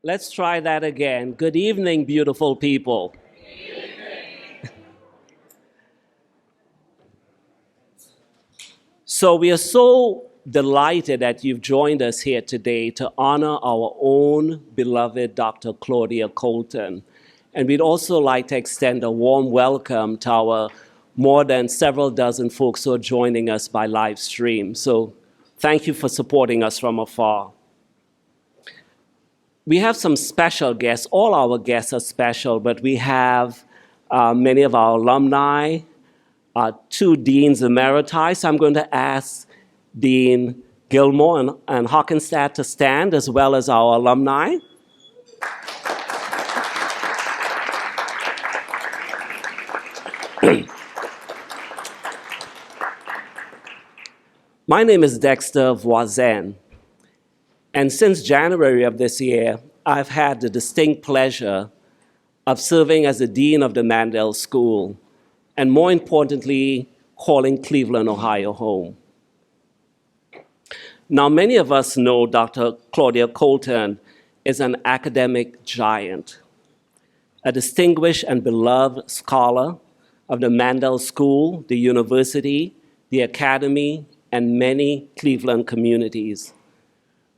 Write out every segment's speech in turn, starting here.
Let's try that again. Good evening, beautiful people. So we are so delighted that you've joined us here today to honor our own beloved Dr. Claudia Coulton. And we'd also like to extend a warm welcome to our more than several dozen folks who are joining us by live stream. So thank you for supporting us from afar. We have some special guests. All our guests are special, but we have many of our alumni, two deans emeriti. So I'm going to ask Dean Gilmore and Hockenstadt to stand, as well as our alumni. My name is Dexter Voisin, and since January of this year, I've had the distinct pleasure of serving as the Dean of the Mandel School, and more importantly, calling Cleveland, Ohio home. Now, many of us know Dr. Claudia Coulton is an academic giant, a distinguished and beloved scholar of the Mandel School, the university, the academy, and many Cleveland communities.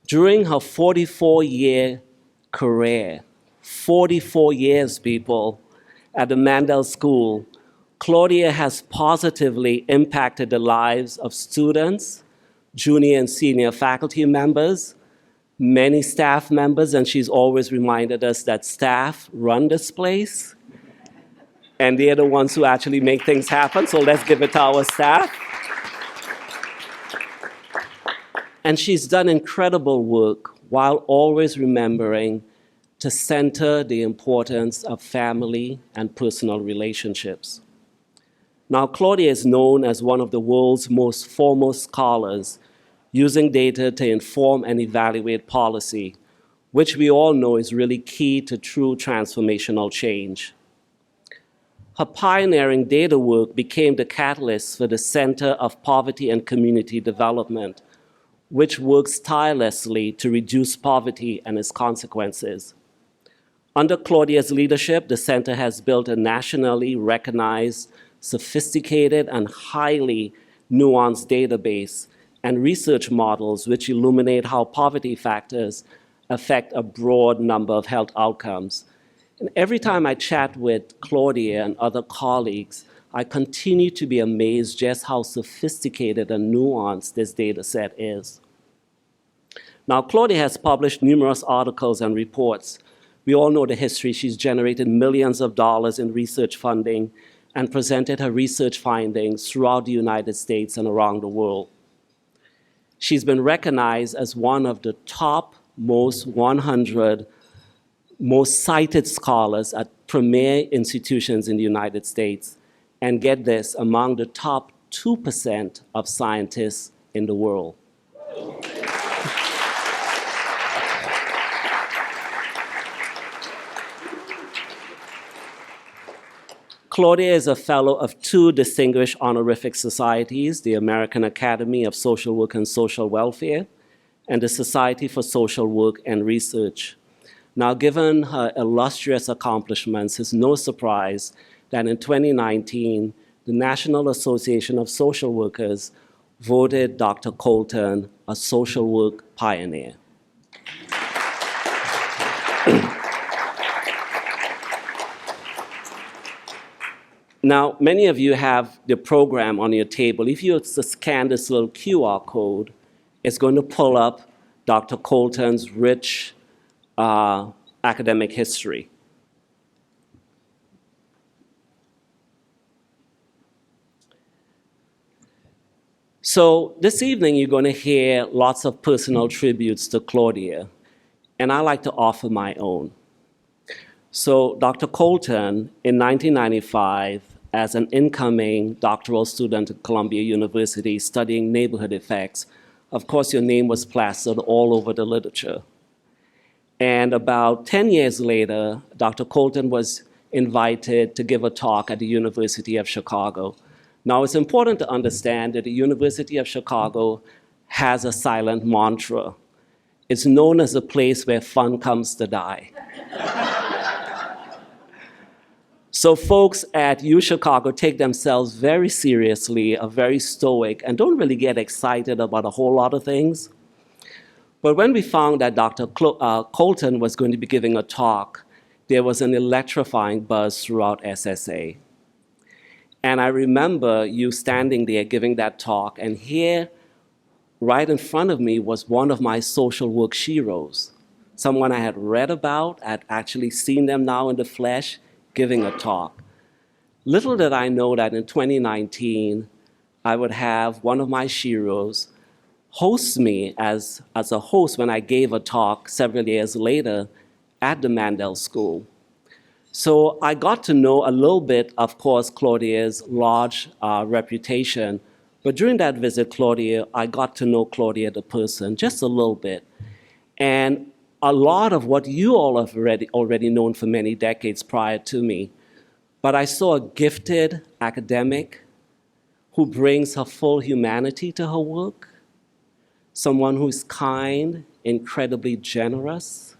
During her 44-year career, 44 years, people, at the Mandel School, Claudia has positively impacted the lives of students, junior and senior faculty members, many staff members, and she's always reminded us that staff run this place, and they're the ones who actually make things happen, so let's give it to our staff. And she's done incredible work while always remembering to center the importance of family and personal relationships. Now, Claudia is known as one of the world's most foremost scholars, using data to inform and evaluate policy, which we all know is really key to true transformational change. Her pioneering data work became the catalyst for the Center of Poverty and Community Development, which works tirelessly to reduce poverty and its consequences. Under Claudia's leadership, the center has built a nationally recognized, sophisticated, and highly nuanced database and research models which illuminate how poverty factors affect a broad number of health outcomes. And every time I chat with Claudia and other colleagues, I continue to be amazed just how sophisticated and nuanced this data set is. Now, Claudia has published numerous articles and reports. We all know the history. She's generated millions of dollars in research funding and presented her research findings throughout the United States and around the world. She's been recognized as one of the top 100 most cited scholars at premier institutions in the United States, and get this, among the top 2% of scientists in the world. Claudia is a fellow of two distinguished honorific societies, the American Academy of Social Work and Social Welfare, and the Society for Social Work and Research. Now, given her illustrious accomplishments, it's no surprise that in 2019, the National Association of Social Workers voted Dr. Coulton a social work pioneer. Now, many of you have the program on your table. If you scan this little QR code, it's going to pull up Dr. Coulton's rich academic history. So this evening, you're going to hear lots of personal tributes to Claudia, and I like to offer my own. So Dr. Coulton, in 1995, as an incoming doctoral student at Columbia University studying neighborhood effects, of course, your name was plastered all over the literature. And about 10 years later, Dr. Coulton was invited to give a talk at the University of Chicago. Now, it's important to understand that the University of Chicago has a silent mantra, It's known as a place where fun comes to die. So folks at UChicago take themselves very seriously, are very stoic, and don't really get excited about a whole lot of things. But when we found that Dr. Coulton was going to be giving a talk, there was an electrifying buzz throughout SSA. And I remember you standing there giving that talk, and here, right in front of me, was one of my social work sheroes, someone I had read about, I'd actually seen them now in the flesh, giving a talk. Little did I know that in 2019, I would have one of my sheroes host me as a host when I gave a talk several years later at the Mandel School. So I got to know a little bit, of course, Claudia's large reputation, but during that visit, I got to know Claudia the person just a little bit. And a lot of what you all have already known for many decades prior to me. But I saw a gifted academic who brings her full humanity to her work, someone who's kind, incredibly generous,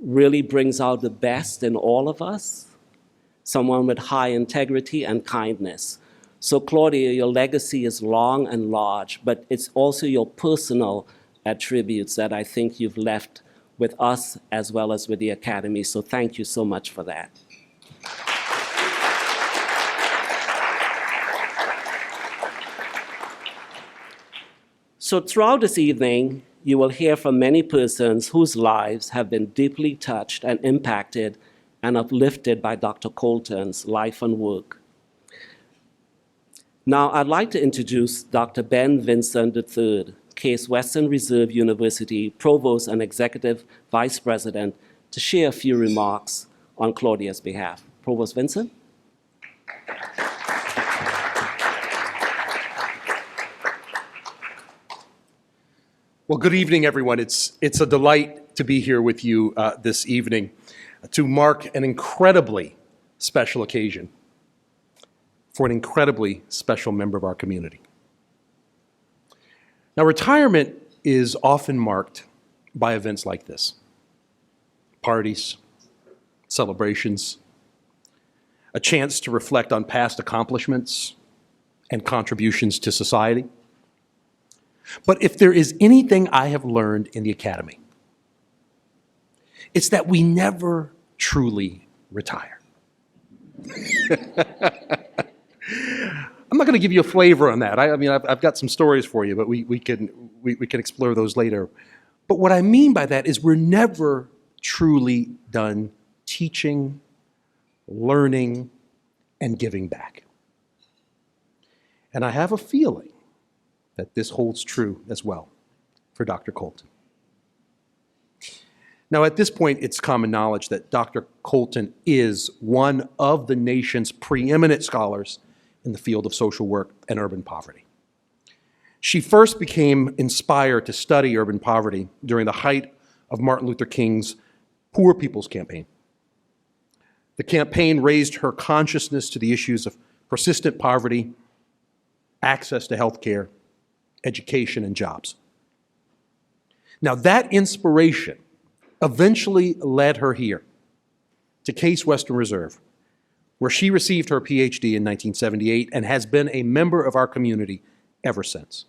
really brings out the best in all of us, someone with high integrity and kindness. So Claudia, your legacy is long and large, but it's also your personal attributes that I think you've left with us as well as with the Academy. So thank you so much for that. So throughout this evening, you will hear from many persons whose lives have been deeply touched and impacted and uplifted by Dr. Coulton's life and work. Now, I'd like to introduce Dr. Ben Vincent III, Case Western Reserve University Provost and Executive Vice President, to share a few remarks on Claudia's behalf. Provost Vincent? Well, good evening, everyone. It's a delight to be here with you this evening to mark an incredibly special occasion for an incredibly special member of our community. Now, retirement is often marked by events like this: parties, celebrations, a chance to reflect on past accomplishments and contributions to society. But if there is anything I have learned in the Academy, it's that we never truly retire. I'm not going to give you a flavor on that. I mean, I've got some stories for you, but we can explore those later. But what I mean by that is we're never truly done teaching, learning, and giving back. And I have a feeling that this holds true as well for Dr. Coulton. Now, at this point, it's common knowledge that Dr. Coulton is one of the nation's preeminent scholars in the field of social work and urban poverty. She first became inspired to study urban poverty during the height of Martin Luther King's Poor People's Campaign. The campaign raised her consciousness to the issues of persistent poverty, access to health care, education, and jobs. Now, that inspiration eventually led her here to Case Western Reserve, where she received her PhD in 1978 and has been a member of our community ever since.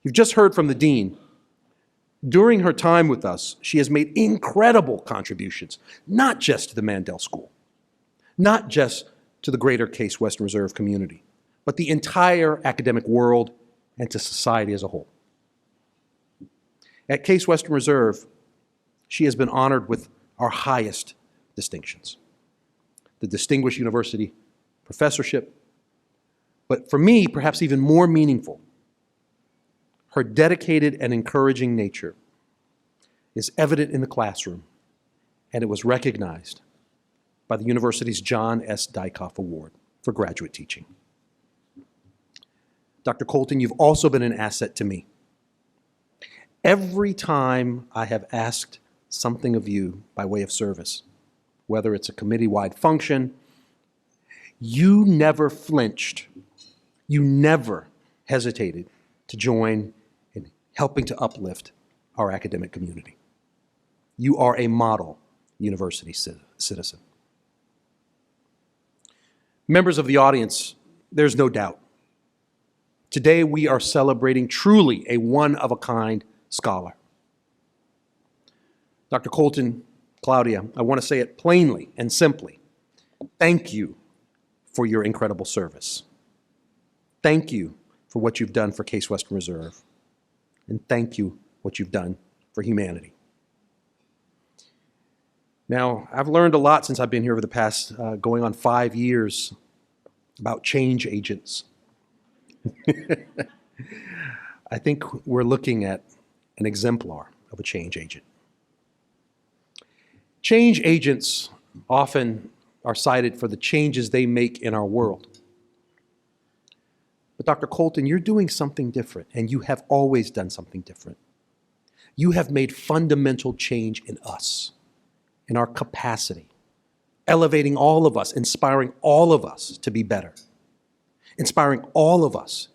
You've just heard from the dean. During her time with us, she has made incredible contributions, not just to the Mandel School, not just to the greater Case Western Reserve community, but the entire academic world and to society as a whole. At Case Western Reserve, she has been honored with our highest distinctions: the Distinguished University Professorship, but for me, perhaps even more meaningful, her dedicated and encouraging nature is evident in the classroom, and it was recognized by the university's John S. Dykoff Award for graduate teaching. Dr. Coulton, you've also been an asset to me. Every time I have asked something of you by way of service, whether it's a committee-wide function, you never flinched. You never hesitated to join in helping to uplift our academic community. You are a model university citizen. Members of the audience, there's no doubt. Today we are celebrating truly a one-of-a-kind scholar. Dr. Coulton, Claudia, I want to say it plainly and simply. Thank you for your incredible service. Thank you for what you've done for Case Western Reserve. And thank you what you've done for humanity. Now, I've learned a lot since I've been here over the past going on 5 years about change agents. I think we're looking at an exemplar of a change agent. Change agents often are cited for the changes they make in our world. But Dr. Coulton, you're doing something different, and you have always done something different. You have made fundamental change in us, in our capacity, elevating all of us, inspiring all of us to be better, inspiring all of us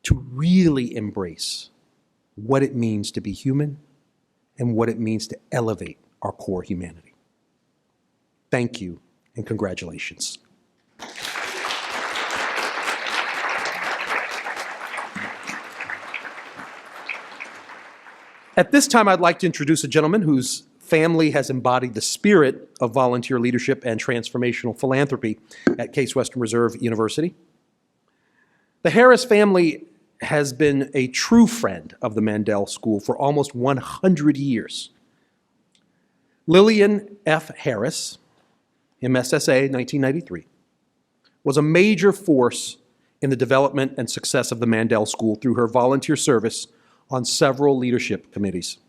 to really embrace what it means to be human and what it means to elevate our core humanity. Thank you and congratulations. At this time, I'd like to introduce a gentleman whose family has embodied the spirit of volunteer leadership and transformational philanthropy at Case Western Reserve University. The Harris family has been a true friend of the Mandel School for almost 100 years. Lillian F. Harris, MSSA 1993, was a major force in the development and success of the Mandel School through her volunteer service on several leadership committees.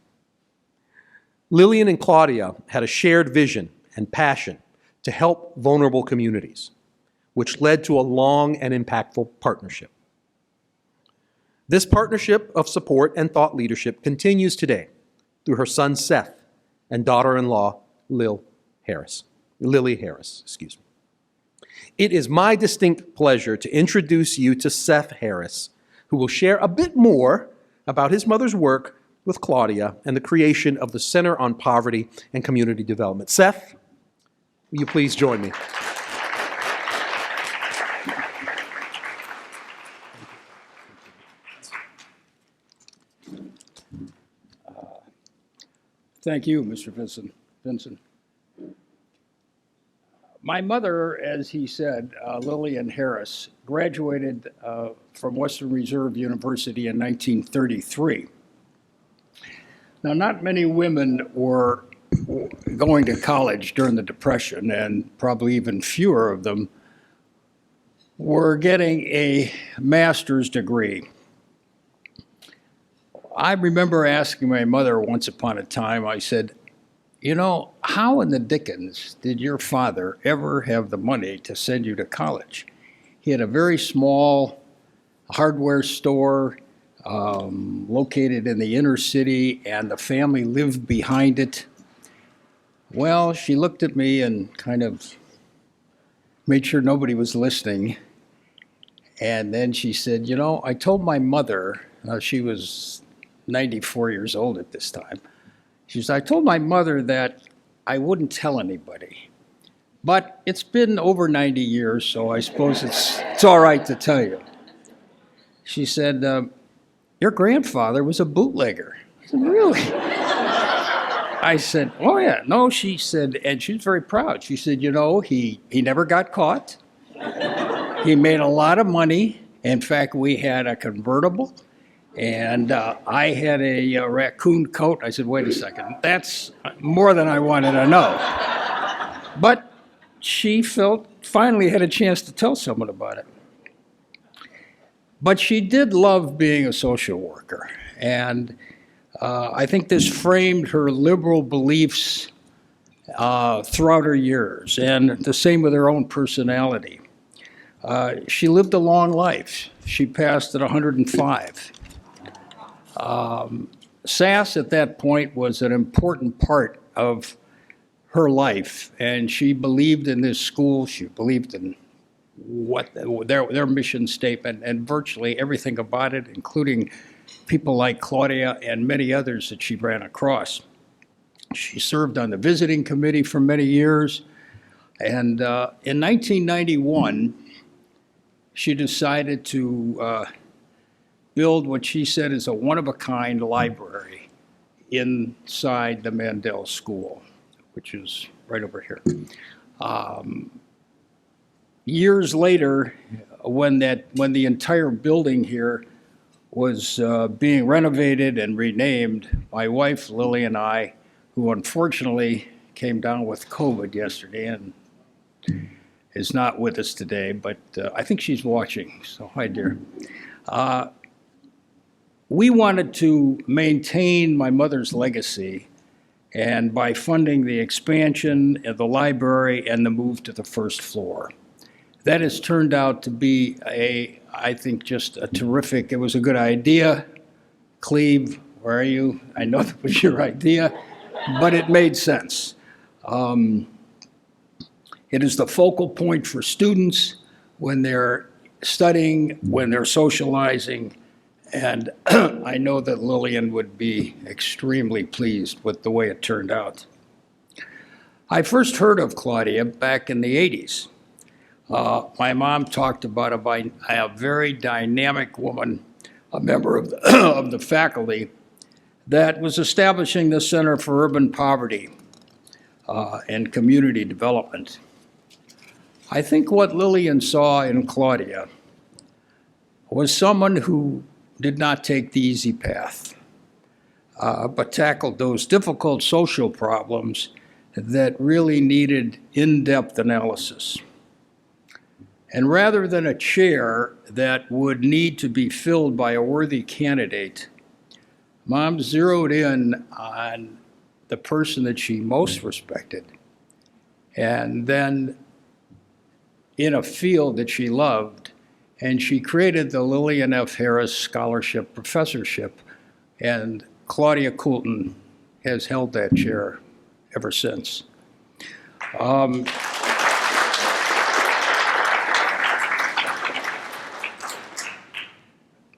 Lillian and Claudia had a shared vision and passion to help vulnerable communities, which led to a long and impactful partnership. This partnership of support and thought leadership continues today through her son Seth and daughter-in-law Lily Harris. It is my distinct pleasure to introduce you to Seth Harris, who will share a bit more about his mother's work with Claudia and the creation of the Center on Poverty and Community Development. Seth, will you please join me? Thank you, Mr. Vinson. My mother, as he said, Lillian Harris, graduated from Western Reserve University in 1933. Now, not many women were going to college during the Depression, and probably even fewer of them were getting a master's degree. I remember asking my mother once upon a time, I said, you know, how in the dickens did your father ever have the money to send you to college? He had a very small hardware store located in the inner city, and the family lived behind it. Well, she looked at me and kind of made sure nobody was listening. And then she said, you know, I told my mother, she was 94 years old at this time. She said, I told my mother that I wouldn't tell anybody. But it's been over 90 years, so I suppose it's all right to tell you. She said, your grandfather was a bootlegger. I said, really? I said, oh yeah. No, she said, and she was very proud. She said, you know, he never got caught. He made a lot of money. In fact, we had a convertible. And I had a raccoon coat. I said, wait a second, that's more than I wanted to know. But she finally had a chance to tell someone about it. But she did love being a social worker. And I think this framed her liberal beliefs throughout her years, and the same with her own personality. She lived a long life. She passed at 105. SAS at that point was an important part of her life, and she believed in this school. She believed in what their mission statement and virtually everything about it, including people like Claudia and many others that she ran across. She served on the visiting committee for many years, and in 1991, she decided to build what she said is a one-of-a-kind library inside the Mandel School, which is right over here. Years later, when the entire building here was being renovated and renamed, my wife Lily and I, who unfortunately came down with COVID yesterday and is not with us today, but I think she's watching, so hi dear. We wanted to maintain my mother's legacy, and by funding the expansion of the library and the move to the first floor. That has turned out to be I think just a terrific, it was a good idea. Cleve, where are you? I know that was your idea, but it made sense. It is the focal point for students when they're studying, when they're socializing, and I know that Lillian would be extremely pleased with the way it turned out. I first heard of Claudia back in the 80s. My mom talked about a very dynamic woman, a member of the faculty, that was establishing the Center for Urban Poverty and Community Development. I think what Lillian saw in Claudia was someone who did not take the easy path, but tackled those difficult social problems that really needed in-depth analysis. And rather than a chair that would need to be filled by a worthy candidate, Mom zeroed in on the person that she most respected, and then in a field that she loved, and she created the Lillian F. Harris Scholarship Professorship, and Claudia Coulton has held that chair ever since.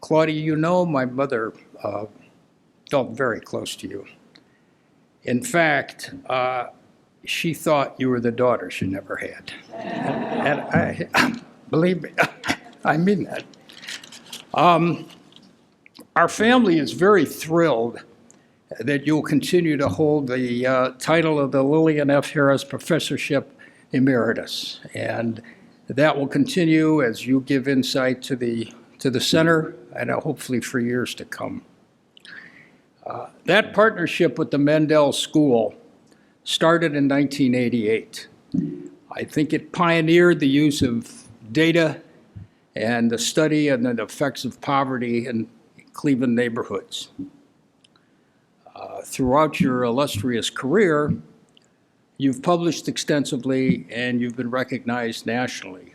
Claudia, you know my mother felt very close to you. In fact, she thought you were the daughter she never had. And I, believe me, I mean that. Our family is very thrilled that you'll continue to hold the title of the Lillian F. Harris Professorship Emeritus. And that will continue as you give insight to the center and hopefully for years to come. That partnership with the Mandel School started in 1988. I think it pioneered the use of data and the study and the effects of poverty in Cleveland neighborhoods. Throughout your illustrious career, you've published extensively and you've been recognized nationally.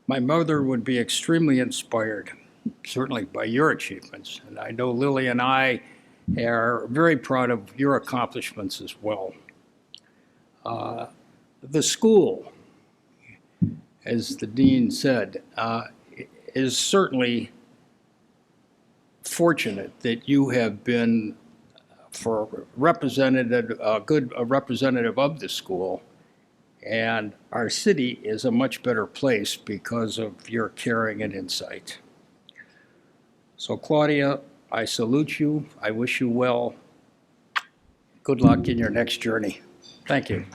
My mother would be extremely inspired, certainly by your achievements, and I know Lily and I are very proud of your accomplishments as well. The school, as the dean said, is certainly fortunate that you have been a representative of the school, and our city is a much better place because of your caring and insight. So Claudia, I salute you. I wish you well. Good luck in your next journey. Thank you.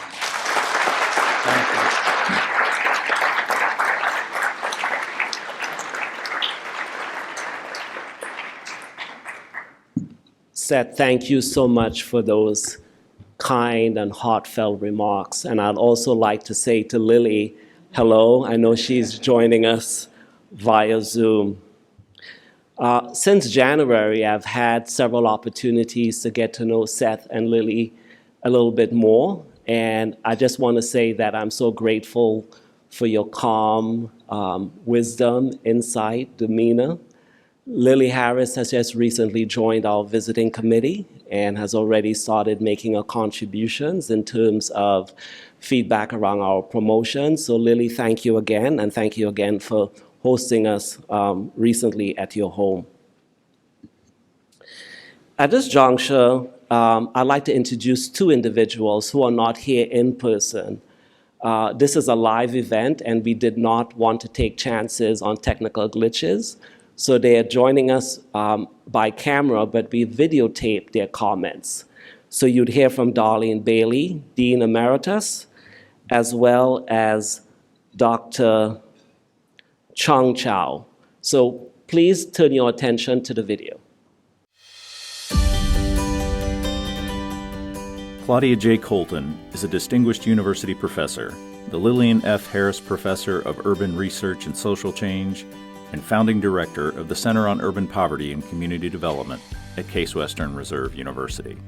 Thank you. Seth, thank you so much for those kind and heartfelt remarks. And I'd also like to say to Lily, hello. I know she's joining us via Zoom. Since January, I've had several opportunities to get to know Seth and Lily a little bit more. And I just want to say that I'm so grateful for your calm, wisdom, insight, demeanor. Lily Harris has just recently joined our visiting committee, and has already started making her contributions in terms of feedback around our promotion. So Lily, thank you again, and thank you again for hosting us recently at your home. At this juncture, I'd like to introduce two individuals who are not here in person. This is a live event, and we did not want to take chances on technical glitches. So they are joining us by camera, but we videotaped their comments. So you'd hear from Darlene Bailey, Dean Emeritus, as well as Dr. Chung Chow. So please turn your attention to the video. Claudia J. Coulton is a distinguished university professor, the Lillian F. Harris Professor of Urban Research and Social Change, and founding director of the Center on Urban Poverty and Community Development at Case Western Reserve University.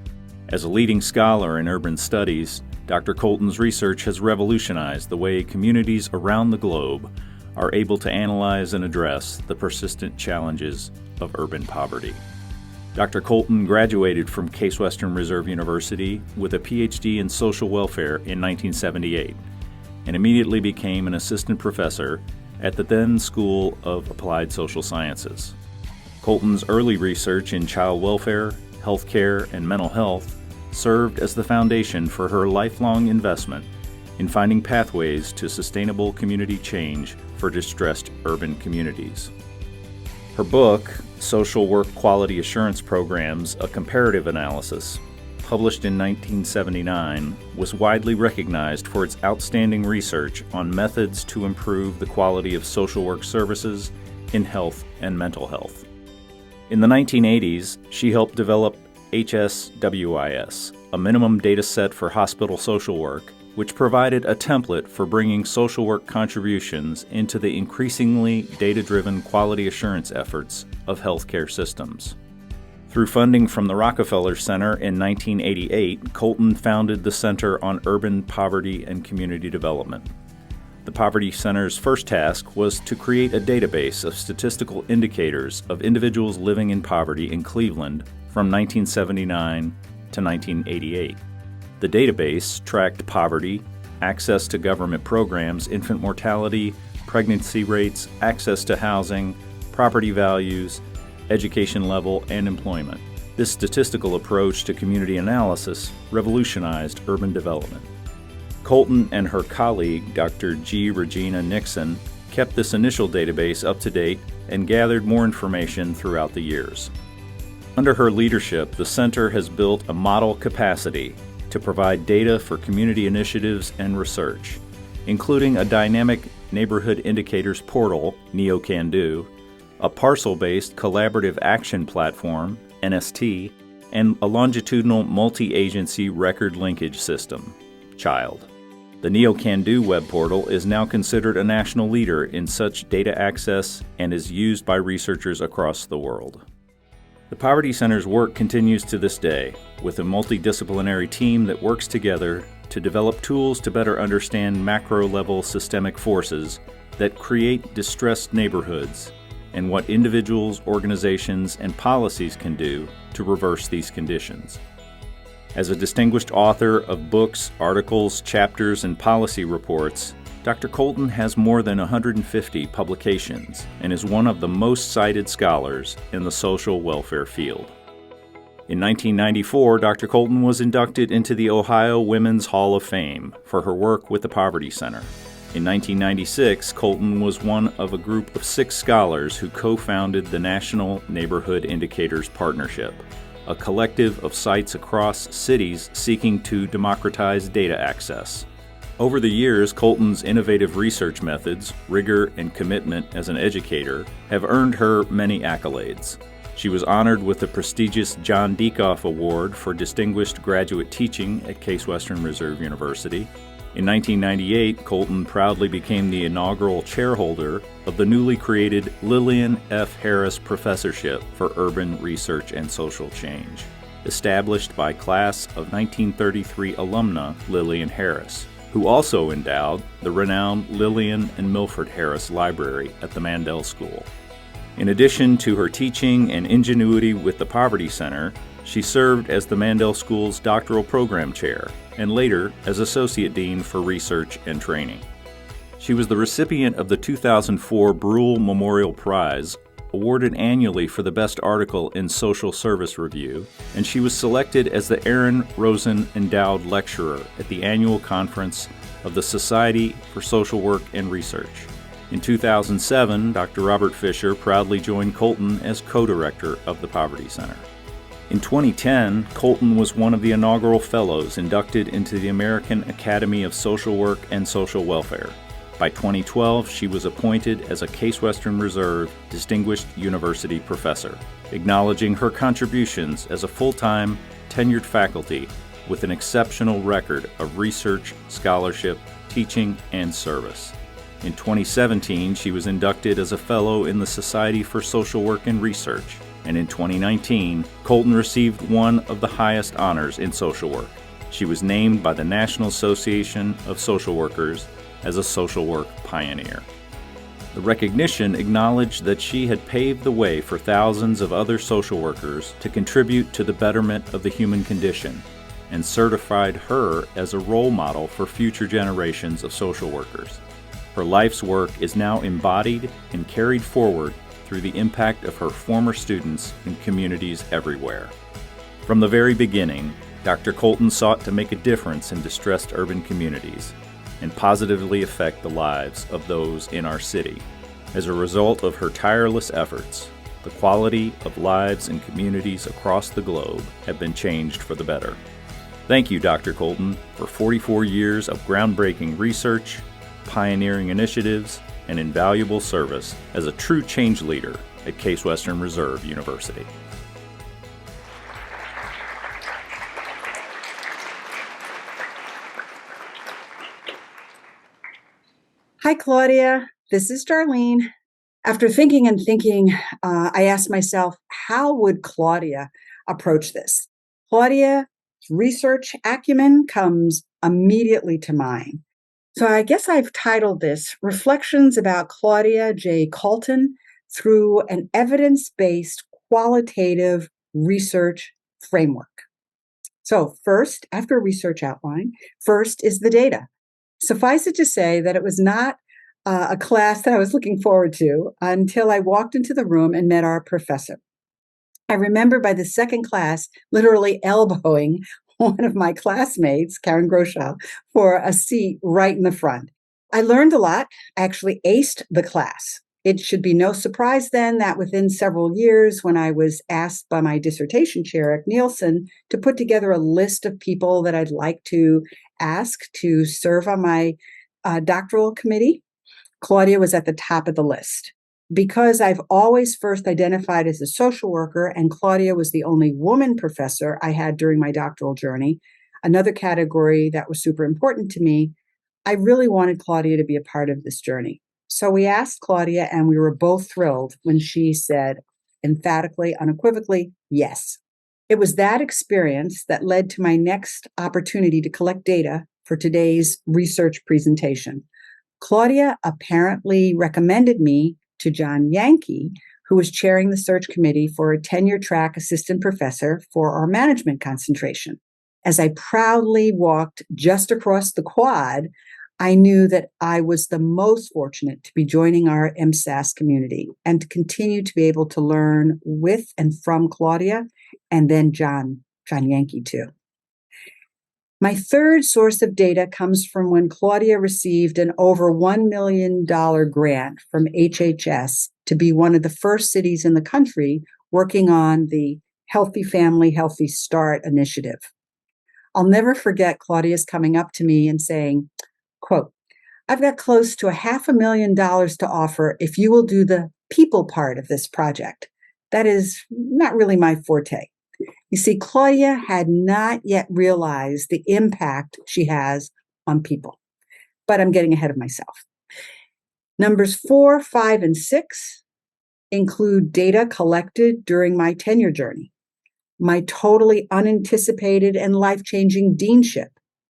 As a leading scholar in urban studies, Dr. Coulton's research has revolutionized the way communities around the globe are able to analyze and address the persistent challenges of urban poverty. Dr. Coulton graduated from Case Western Reserve University with a PhD in social welfare in 1978 and immediately became an assistant professor at the then School of Applied Social Sciences. Coulton's early research in child welfare, healthcare, and mental health served as the foundation for her lifelong investment in finding pathways to sustainable community change for distressed urban communities. Her book, Social Work Quality Assurance Programs, A Comparative Analysis, published in 1979, was widely recognized for its outstanding research on methods to improve the quality of social work services in health and mental health. In the 1980s, she helped develop HSWIS, a minimum data set for hospital social work, which provided a template for bringing social work contributions into the increasingly data-driven quality assurance efforts of healthcare systems. Through funding from the Rockefeller Center in 1988, Coulton founded the Center on Urban Poverty and Community Development. The Poverty Center's first task was to create a database of statistical indicators of individuals living in poverty in Cleveland from 1979 to 1988. The database tracked poverty, access to government programs, infant mortality, pregnancy rates, access to housing, property values, education level, and employment. This statistical approach to community analysis revolutionized urban development. Coulton and her colleague, Dr. G. Regina Nixon, kept this initial database up to date and gathered more information throughout the years. Under her leadership, the center has built a model capacity to provide data for community initiatives and research, including a dynamic neighborhood indicators portal, NeoCanDo, a parcel-based collaborative action platform, NST, and a longitudinal multi-agency record linkage system, CHILD. The NeoCanDo web portal is now considered a national leader in such data access and is used by researchers across the world. The Poverty Center's work continues to this day, with a multidisciplinary team that works together to develop tools to better understand macro-level systemic forces that create distressed neighborhoods and what individuals, organizations, and policies can do to reverse these conditions. As a distinguished author of books, articles, chapters, and policy reports, Dr. Coulton has more than 150 publications and is one of the most cited scholars in the social welfare field. In 1994, Dr. Coulton was inducted into the Ohio Women's Hall of Fame for her work with the Poverty Center. In 1996, Coulton was one of a group of 6 scholars who co-founded the National Neighborhood Indicators Partnership, a collective of sites across cities seeking to democratize data access. Over the years, Coulton's innovative research methods, rigor, and commitment as an educator have earned her many accolades. She was honored with the prestigious John Deacoff Award for Distinguished Graduate Teaching at Case Western Reserve University. In 1998, Coulton proudly became the inaugural chairholder of the newly created Lillian F. Harris Professorship for Urban Research and Social Change, established by class of 1933 alumna Lillian Harris, who also endowed the renowned Lillian and Milford Harris Library at the Mandel School. In addition to her teaching and ingenuity with the Poverty Center, She served as the Mandel School's doctoral program chair and later as Associate Dean for Research and Training. She was the recipient of the 2004 Brule Memorial Prize, awarded annually for the best article in Social Service Review, and she was selected as the Aaron Rosen Endowed Lecturer at the annual conference of the Society for Social Work and Research. In 2007, Dr. Robert Fisher proudly joined Coulton as co-director of the Poverty Center. In 2010, Coulton was one of the inaugural fellows inducted into the American Academy of Social Work and Social Welfare. By 2012, she was appointed as a Case Western Reserve Distinguished University Professor, acknowledging her contributions as a full-time, tenured faculty with an exceptional record of research, scholarship, teaching, and service. In 2017, she was inducted as a Fellow in the Society for Social Work and Research, and in 2019, Coulton received one of the highest honors in social work. She was named by the National Association of Social Workers as a social work pioneer. The recognition acknowledged that she had paved the way for thousands of other social workers to contribute to the betterment of the human condition and certified her as a role model for future generations of social workers. Her life's work is now embodied and carried forward through the impact of her former students in communities everywhere. From the very beginning, Dr. Coulton sought to make a difference in distressed urban communities and positively affect the lives of those in our city. As a result of her tireless efforts, the quality of lives in communities across the globe have been changed for the better. Thank you, Dr. Coulton, for 44 years of groundbreaking research, pioneering initiatives, and invaluable service as a true change leader at Case Western Reserve University. Hi, Claudia. This is Darlene. After thinking and thinking, I asked myself, how would Claudia approach this? Claudia's research acumen comes immediately to mind. So I guess I've titled this Reflections about Claudia J. Coulton through an evidence-based qualitative research framework. So first, after a research outline, first is the data. Suffice it to say that it was not a class that I was looking forward to until I walked into the room and met our professor. I remember by the second class, literally elbowing one of my classmates, Karen Groschow, for a seat right in the front. I learned a lot. I actually aced the class. It should be no surprise then that within several years, when I was asked by my dissertation chair, Eric Nielsen, to put together a list of people that I'd like to ask to serve on my doctoral committee, Claudia was at the top of the list. Because I've always first identified as a social worker, and Claudia was the only woman professor I had during my doctoral journey, another category that was super important to me, I really wanted Claudia to be a part of this journey. So we asked Claudia, and we were both thrilled when she said emphatically, unequivocally, yes. It was that experience that led to my next opportunity to collect data for today's research presentation. Claudia apparently recommended me to John Yankee, who was chairing the search committee for a tenure-track assistant professor for our management concentration. As I proudly walked just across the quad, I knew that I was the most fortunate to be joining our MSAS community and to continue to be able to learn with and from Claudia, and then John Yankee too. My third source of data comes from when Claudia received an over $1 million grant from HHS to be one of the first cities in the country working on the Healthy Family, Healthy Start initiative. I'll never forget Claudia's coming up to me and saying, quote, "I've got close to $500,000 to offer if you will do the people part of this project. That is not really my forte." You see, Claudia had not yet realized the impact she has on people. But I'm getting ahead of myself. Numbers 4, 5, and 6 include data collected during my tenure journey, my totally unanticipated and life-changing deanship,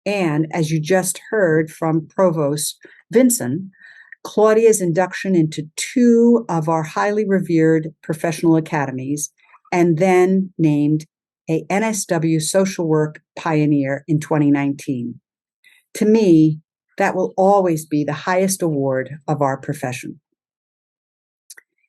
and, as you just heard from Provost Vinson, Claudia's induction into 2 of our highly revered professional academies, and then named a NSW social work pioneer in 2019. To me, that will always be the highest award of our profession.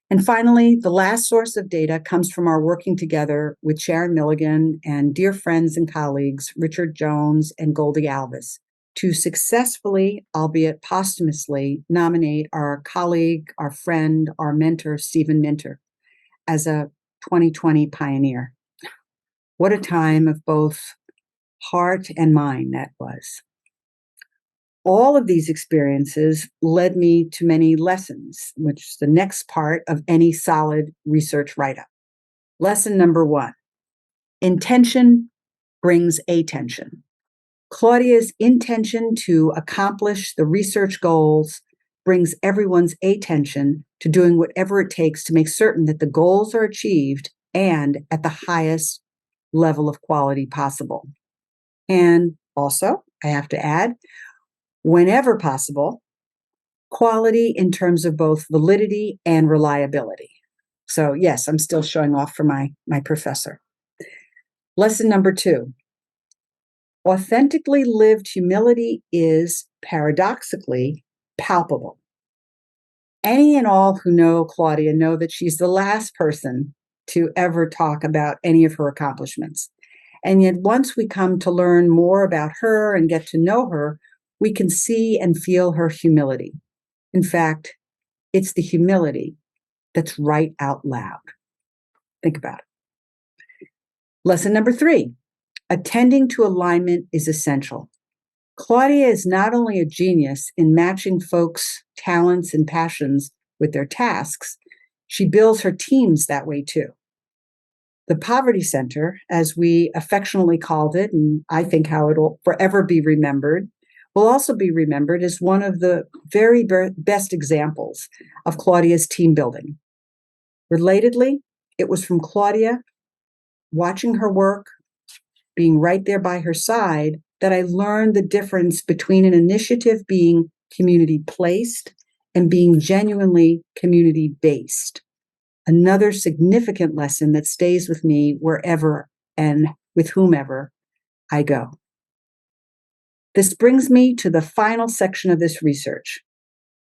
And finally, the last source of data comes from our working together with Sharon Milligan and dear friends and colleagues, Richard Jones and Goldie Alvis, to successfully, albeit posthumously, nominate our colleague, our friend, our mentor, Stephen Minter, as a 2020 pioneer. What a time of both heart and mind that was. All of these experiences led me to many lessons, which is the next part of any solid research write-up. Lesson number 1, intention brings attention. Claudia's intention to accomplish the research goals brings everyone's attention to doing whatever it takes to make certain that the goals are achieved and at the highest level of quality possible. And also, I have to add, whenever possible, quality in terms of both validity and reliability. So yes, I'm still showing off for my professor. Lesson number 2, authentically lived humility is paradoxically palpable. Any and all who know Claudia know that she's the last person to ever talk about any of her accomplishments. And yet once we come to learn more about her and get to know her, we can see and feel her humility. In fact, it's the humility that's right out loud. Think about it. Lesson number 3, attending to alignment is essential. Claudia is not only a genius in matching folks' talents and passions with their tasks, she builds her teams that way too. The Poverty Center, as we affectionately called it, and I think how it'll forever be remembered, will also be remembered as one of the very best examples of Claudia's team building. Relatedly, it was from Claudia, watching her work, being right there by her side, that I learned the difference between an initiative being community-placed and being genuinely community-based. Another significant lesson that stays with me wherever and with whomever I go. This brings me to the final section of this research.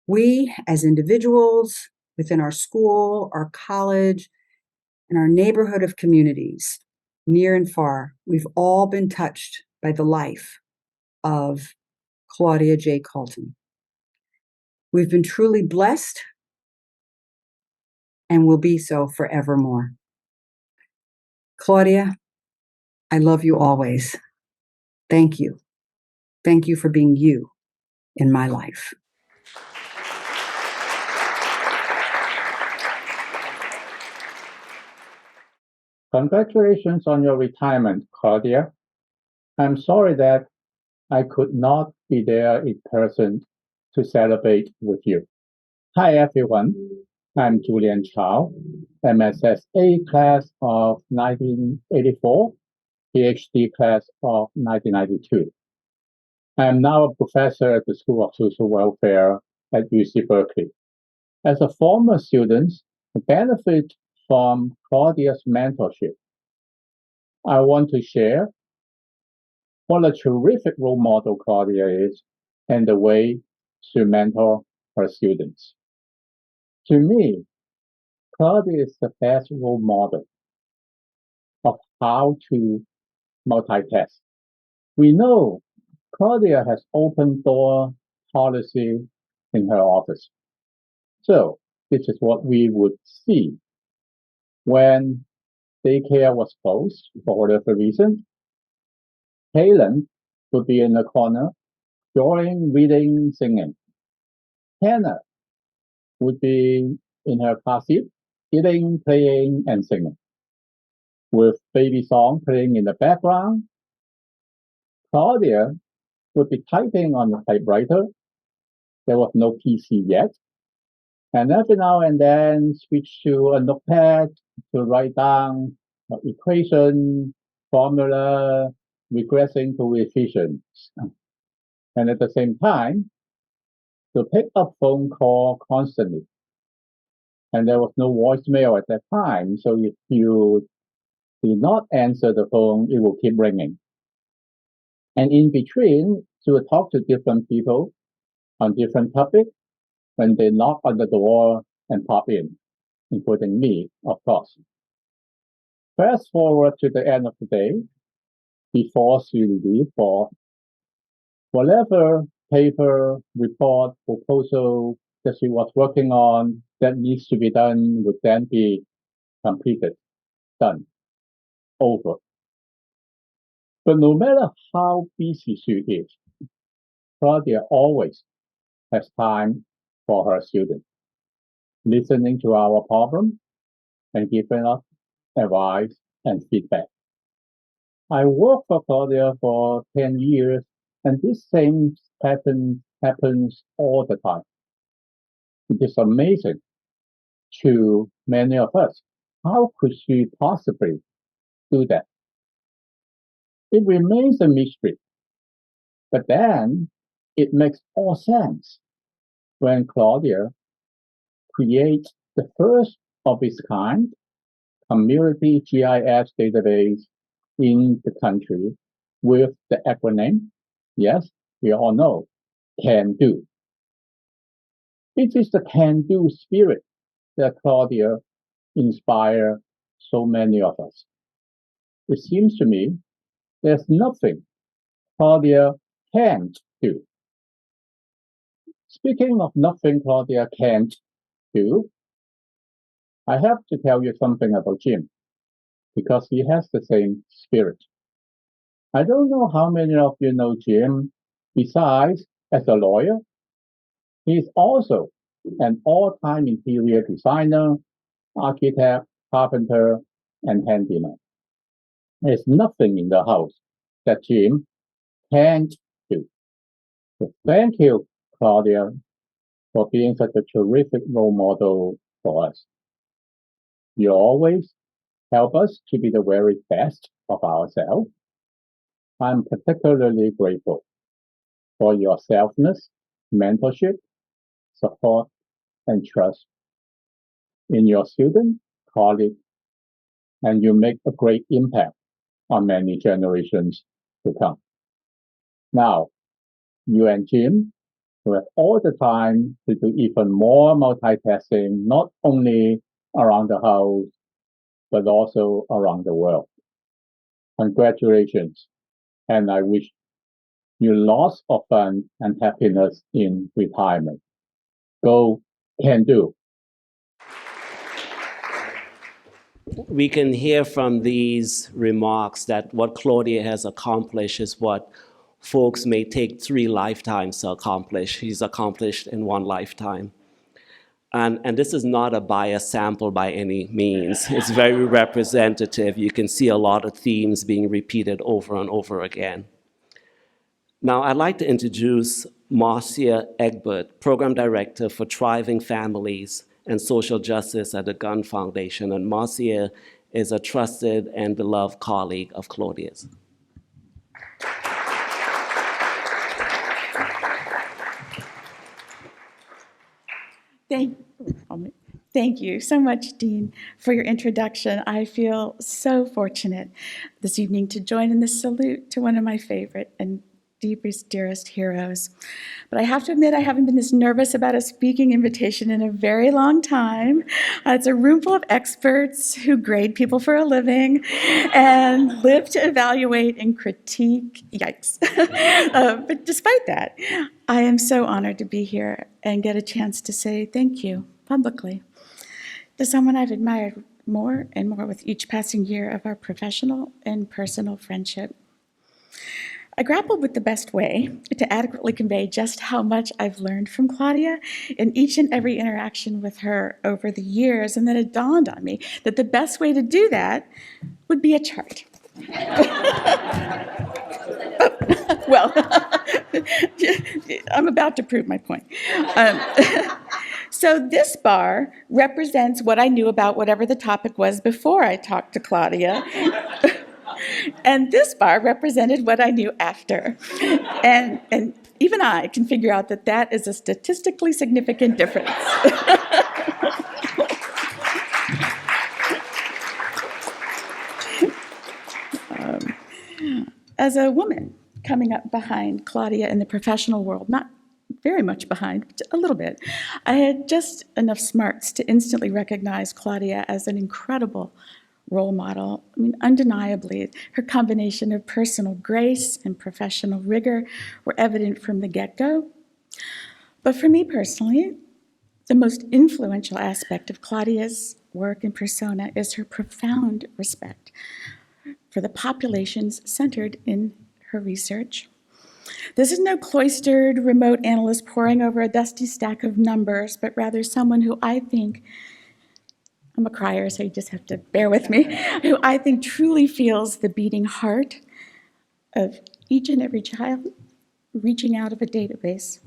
We, as individuals, within our school, our college, and our neighborhood of communities, near and far, we've all been touched by the life of Claudia J. Coulton. We've been truly blessed and will be so forevermore. Claudia, I love you always. Thank you. Thank you for being you in my life. Congratulations on your retirement, Claudia. I'm sorry that I could not be there in person to celebrate with you. Hi, everyone. I'm Julian Chow, MSSA class of 1984, PhD class of 1992. I'm now a professor at the School of Social Welfare at UC Berkeley. As a former student, I benefit from Claudia's mentorship. I want to share what a terrific role model Claudia is and the way she mentor her students. To me, Claudia is the best role model of how to multitask. We know Claudia has open door policy in her office. So this is what we would see when daycare was closed for whatever reason. Helen would be in the corner, drawing, reading, singing. Hannah would be in her car seat, eating, playing, and singing. With baby song playing in the background, Claudia would be typing on the typewriter. There was no PC yet. And every now and then switch to a notepad to write down equation, formula, regressing coefficients. And at the same time, to pick up phone call constantly. And there was no voicemail at that time. So if you Do not answer the phone, it will keep ringing. And in between, she will talk to different people on different topics when they knock on the door and pop in, including me, of course. Fast forward to the end of the day, before she leaves for whatever paper, report, proposal that she was working on that needs to be done would then be completed, done, over. But no matter how busy she is, Claudia always has time for her students, listening to our problem and giving us advice and feedback. I worked for Claudia for 10 years, and this same pattern happens all the time. It is amazing to many of us. How could she possibly do that? It remains a mystery, but then it makes all sense when Claudia creates the first of its kind community GIS database in the country with the acronym, yes, we all know, CAN DO. It is the CAN DO spirit that Claudia inspires so many of us. It seems to me there's nothing Claudia can't do. Speaking of nothing Claudia can't do, I have to tell you something about Jim, because he has the same spirit. I don't know how many of you know Jim. Besides, as a lawyer, he's also an all-time interior designer, architect, carpenter, and handyman. There's nothing in the house that Jim can't do. So thank you, Claudia, for being such a terrific role model for us. You always help us to be the very best of ourselves. I'm particularly grateful for your selfless mentorship, support, and trust in your students, colleagues, and you make a great impact on many generations to come. Now, you and Jim will have all the time to do even more multitasking, not only around the house, but also around the world. Congratulations, and I wish you lots of fun and happiness in retirement. Go, can do. We can hear from these remarks that what Claudia has accomplished is what folks may take 3 lifetimes to accomplish. He's accomplished in 1 lifetime. And this is not a biased sample by any means. It's very representative. You can see a lot of themes being repeated over and over again. Now, I'd like to introduce Marcia Egbert, Program Director for Thriving Families and Social Justice at the Gunn Foundation. And Marcia is a trusted and beloved colleague of Claudia's. Thank you so much, Dean, for your introduction. I feel so fortunate this evening to join in this salute to one of my favorite and deepest, dearest heroes. But I have to admit, I haven't been this nervous about a speaking invitation in a very long time. It's a room full of experts who grade people for a living and live to evaluate and critique. Yikes. But despite that, I am so honored to be here and get a chance to say thank you publicly to someone I've admired more and more with each passing year of our professional and personal friendship. I grappled with the best way to adequately convey just how much I've learned from Claudia in each and every interaction with her over the years, and then it dawned on me that the best way to do that would be a chart. Well, I'm about to prove my point. So this bar represents what I knew about whatever the topic was before I talked to Claudia. And this bar represented what I knew after. And even I can figure out that that is a statistically significant difference. As a woman coming up behind Claudia in the professional world, not very much behind, but a little bit, I had just enough smarts to instantly recognize Claudia as an incredible role model. I mean, undeniably, her combination of personal grace and professional rigor were evident from the get-go. But for me personally, the most influential aspect of Claudia's work and persona is her profound respect for the populations centered in her research. This is no cloistered remote analyst poring over a dusty stack of numbers, but rather someone who I think, I'm a crier, so you just have to bear with me, who I think truly feels the beating heart of each and every child reaching out of a database.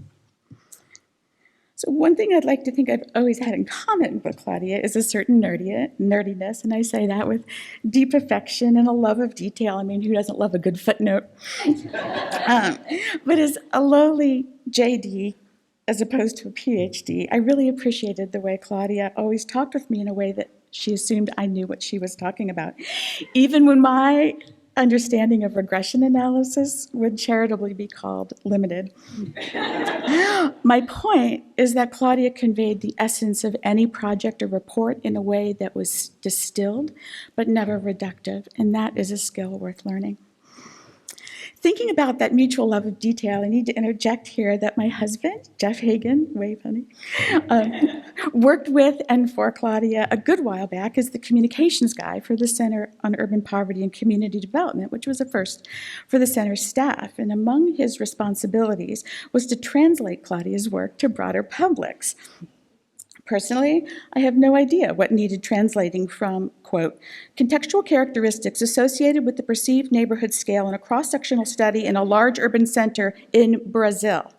So one thing I'd like to think I've always had in common with Claudia is a certain nerdiness, and I say that with deep affection and a love of detail. I mean, who doesn't love a good footnote? But as a lowly JD, as opposed to a PhD, I really appreciated the way Claudia always talked with me in a way that she assumed I knew what she was talking about. Even when my understanding of regression analysis would charitably be called limited. My point is that Claudia conveyed the essence of any project or report in a way that was distilled, but never reductive, and that is a skill worth learning. Thinking about that mutual love of detail, I need to interject here that my husband, Jeff Hagan, way funny, worked with and for Claudia a good while back as the communications guy for the Center on Urban Poverty and Community Development, which was a first for the center's staff. And among his responsibilities was to translate Claudia's work to broader publics. Personally, I have no idea what needed translating from, quote, contextual characteristics associated with the perceived neighborhood scale in a cross-sectional study in a large urban center in Brazil.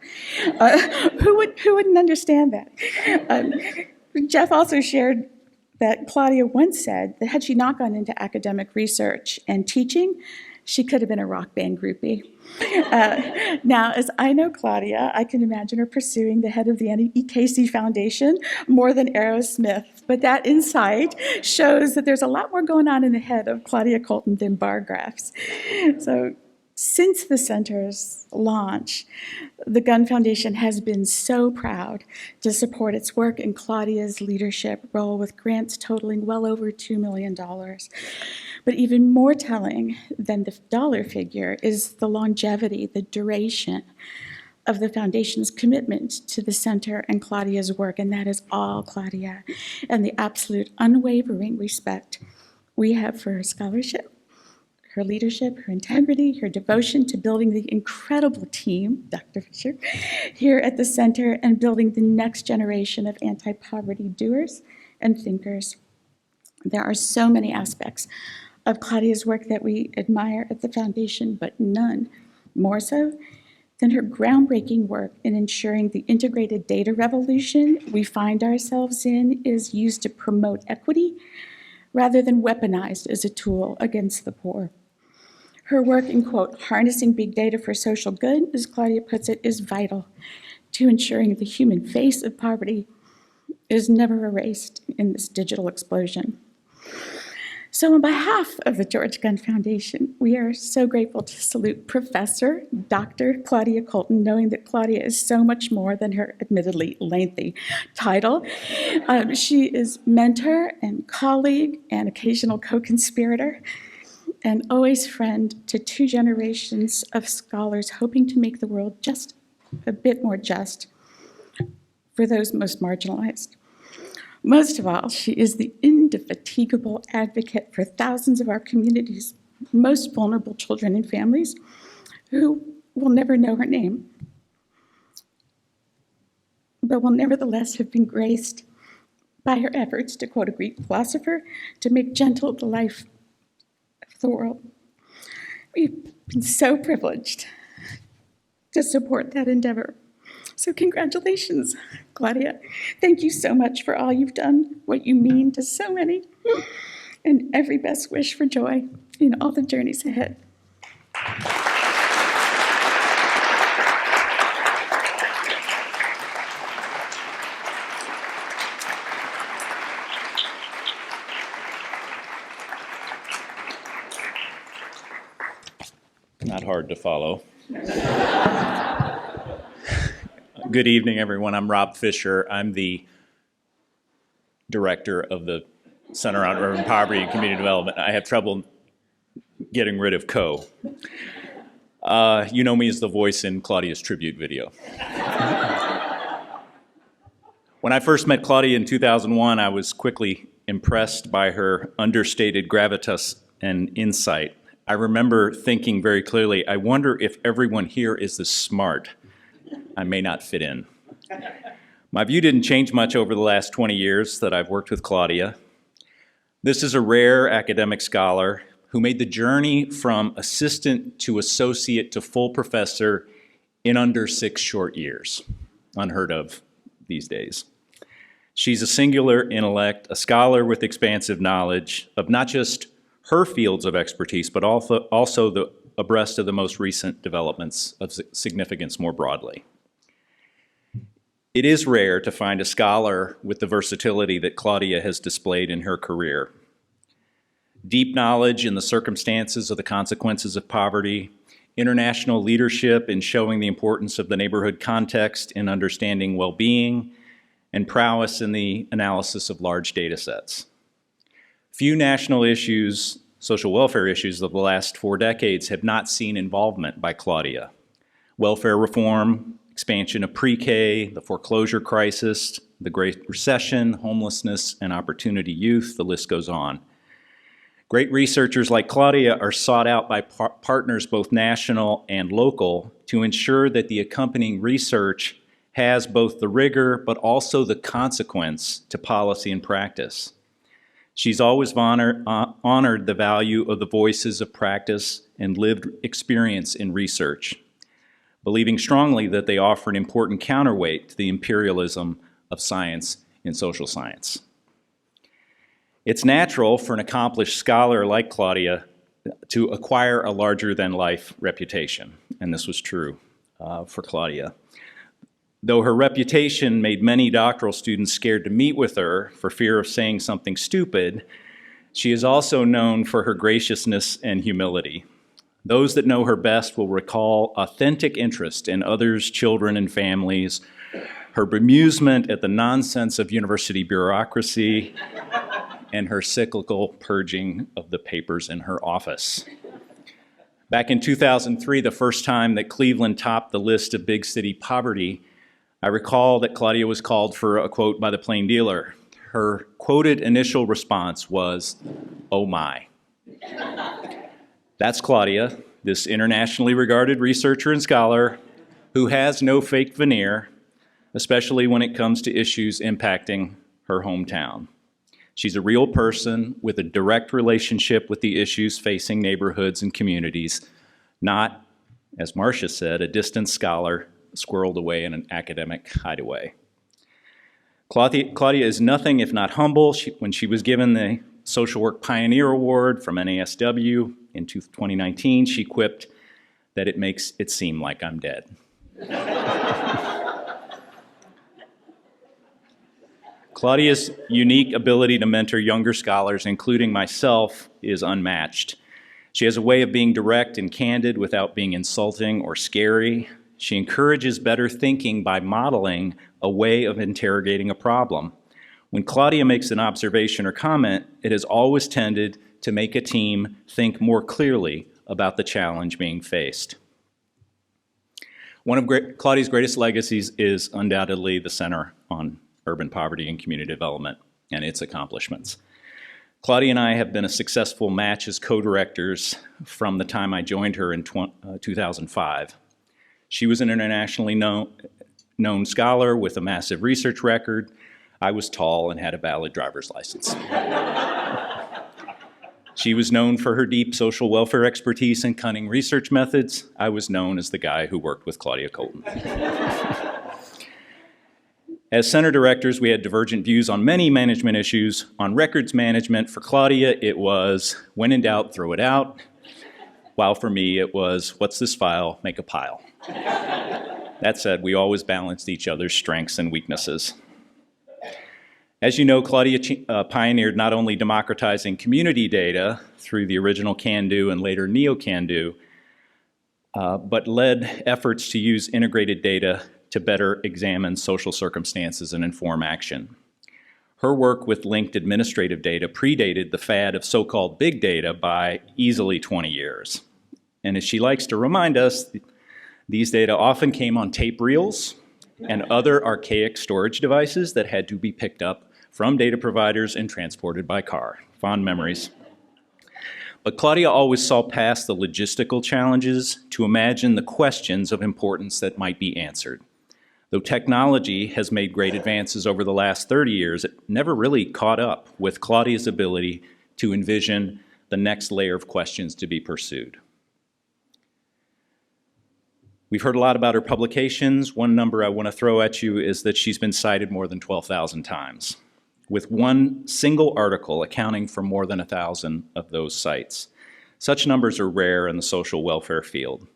Who wouldn't understand that? Jeff also shared that Claudia once said that had she not gone into academic research and teaching, she could have been a rock band groupie. Now, as I know Claudia, I can imagine her pursuing the head of the NEKC Foundation more than Aerosmith. But that insight shows that there's a lot more going on in the head of Claudia Coulton than bar graphs. So since the center's launch, the Gunn Foundation has been so proud to support its work in Claudia's leadership role with grants totaling well over $2 million. But even more telling than the dollar figure is the longevity, the duration of the Foundation's commitment to the center and Claudia's work, and that is all Claudia, and the absolute unwavering respect we have for her scholarship, her leadership, her integrity, her devotion to building the incredible team, Dr. Fisher, here at the center and building the next generation of anti-poverty doers and thinkers. There are so many aspects of Claudia's work that we admire at the Foundation, but none more so than her groundbreaking work in ensuring the integrated data revolution we find ourselves in is used to promote equity rather than weaponized as a tool against the poor. Her work in, quote, harnessing big data for social good, as Claudia puts it, is vital to ensuring the human face of poverty is never erased in this digital explosion. So on behalf of the George Gunn Foundation, we are so grateful to salute Professor Dr. Claudia Coulton, knowing that Claudia is so much more than her admittedly lengthy title. She is mentor and colleague and occasional co-conspirator, and always friend to two generations of scholars hoping to make the world just a bit more just for those most marginalized. Most of all, she is the indefatigable advocate for thousands of our community's most vulnerable children and families who will never know her name, but will nevertheless have been graced by her efforts, to quote a Greek philosopher, to make gentle the life of the world. We've been so privileged to support that endeavor. So congratulations, Claudia. Thank you so much for all you've done, what you mean to so many, and every best wish for joy in all the journeys ahead. not hard to follow. Good evening, everyone. I'm Rob Fisher. I'm the director of the Center on Urban Poverty and Community Development. I have trouble getting rid of co. You know me as the voice in Claudia's tribute video. When I first met Claudia in 2001, I was quickly impressed by her understated gravitas and insight. I remember thinking very clearly, I wonder if everyone here is this smart. I may not fit in. My view didn't change much over the last 20 years that I've worked with Claudia. This is a rare academic scholar who made the journey from assistant to associate to full professor in under 6 short years. Unheard of these days. She's a singular intellect, a scholar with expansive knowledge of not just her fields of expertise, but also abreast of the most recent developments of significance more broadly. It is rare to find a scholar with the versatility that Claudia has displayed in her career. Deep knowledge in the circumstances of the consequences of poverty, international leadership in showing the importance of the neighborhood context in understanding well-being, and prowess in the analysis of large data sets. Few national issues, social welfare issues of the last 4 decades have not seen involvement by Claudia. Welfare reform, expansion of pre-K, the foreclosure crisis, the Great Recession, homelessness, and opportunity youth, the list goes on. Great researchers like Claudia are sought out by partners both national and local to ensure that the accompanying research has both the rigor but also the consequence to policy and practice. She's always honored the value of the voices of practice and lived experience in research, believing strongly that they offer an important counterweight to the imperialism of science and social science. It's natural for an accomplished scholar like Claudia to acquire a larger-than-life reputation, and this was true for Claudia. Though her reputation made many doctoral students scared to meet with her for fear of saying something stupid, she is also known for her graciousness and humility. Those that know her best will recall authentic interest in others' children and families, her bemusement at the nonsense of university bureaucracy, and her cyclical purging of the papers in her office. Back in 2003, the first time that Cleveland topped the list of big city poverty, I recall that Claudia was called for a quote by the Plain Dealer. Her quoted initial response was, "Oh my." That's Claudia, this internationally regarded researcher and scholar who has no fake veneer, especially when it comes to issues impacting her hometown. She's a real person with a direct relationship with the issues facing neighborhoods and communities, not, as Marcia said, a distant scholar squirreled away in an academic hideaway. Claudia is nothing if not humble. When she was given the Social Work Pioneer Award from NASW in 2019, she quipped that it makes it seem like I'm dead. Claudia's unique ability to mentor younger scholars, including myself, is unmatched. She has a way of being direct and candid without being insulting or scary. She encourages better thinking by modeling a way of interrogating a problem. When Claudia makes an observation or comment, it has always tended to make a team think more clearly about the challenge being faced. One of Claudia's greatest legacies is undoubtedly the Center on Urban Poverty and Community Development and its accomplishments. Claudia and I have been a successful match as co-directors from the time I joined her in 2005. She was an internationally known scholar with a massive research record. I was tall and had a valid driver's license. She was known for her deep social welfare expertise and cunning research methods. I was known as the guy who worked with Claudia Coulton. As center directors, we had divergent views on many management issues. On records management, for Claudia, it was, when in doubt, throw it out. While for me, it was, what's this file? Make a pile. That said, we always balanced each other's strengths and weaknesses. As you know, Claudia pioneered not only democratizing community data through the original CANDO and later NEO-CANDO, but led efforts to use integrated data to better examine social circumstances and inform action. Her work with linked administrative data predated the fad of so-called big data by easily 20 years. And as she likes to remind us, these data often came on tape reels and other archaic storage devices that had to be picked up from data providers and transported by car. Fond memories. But Claudia always saw past the logistical challenges to imagine the questions of importance that might be answered. Though technology has made great advances over the last 30 years, it never really caught up with Claudia's ability to envision the next layer of questions to be pursued. We've heard a lot about her publications. One number I want to throw at you is that she's been cited more than 12,000 times, with one single article accounting for more than 1,000 of those cites. Such numbers are rare in the social welfare field.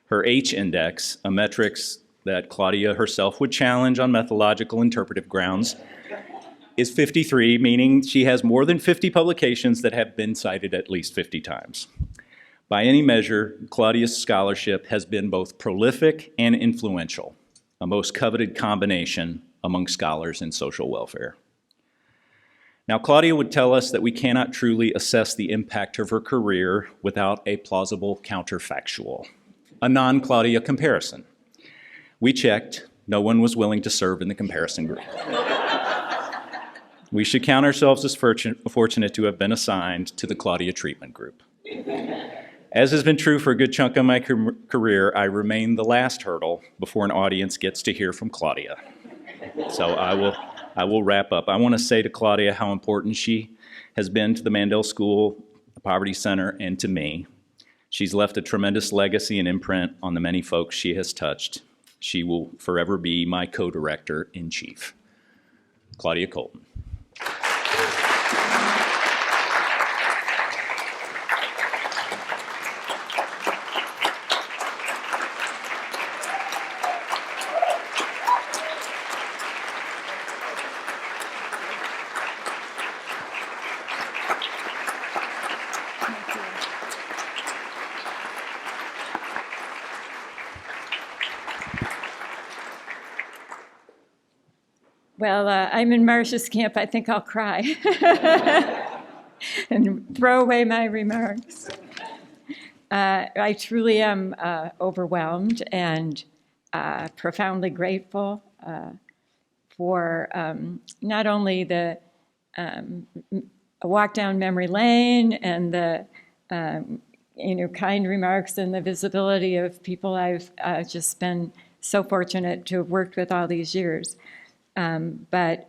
Her H-index, a metric that Claudia herself would challenge on methodological interpretive grounds, is 53, meaning she has more than 50 publications that have been cited at least 50 times. By any measure, Claudia's scholarship has been both prolific and influential, a most coveted combination among scholars in social welfare. Now, Claudia would tell us that we cannot truly assess the impact of her career without a plausible counterfactual, a non-Claudia comparison. We checked, no one was willing to serve in the comparison group. We should count ourselves as fortunate to have been assigned to the Claudia treatment group. As has been true for a good chunk of my career, I remain the last hurdle before an audience gets to hear from Claudia. So I will wrap up. I want to say to Claudia how important she has been to the Mandel School, the Poverty Center, and to me. She's left a tremendous legacy and imprint on the many folks she has touched. She will forever be my co-director-in-chief. Claudia Coulton. Well, I'm in Marcia's camp. I think I'll cry and throw away my remarks. I truly am overwhelmed and profoundly grateful for not only the walk down memory lane and the kind remarks and the visibility of people I've just been so fortunate to have worked with all these years. But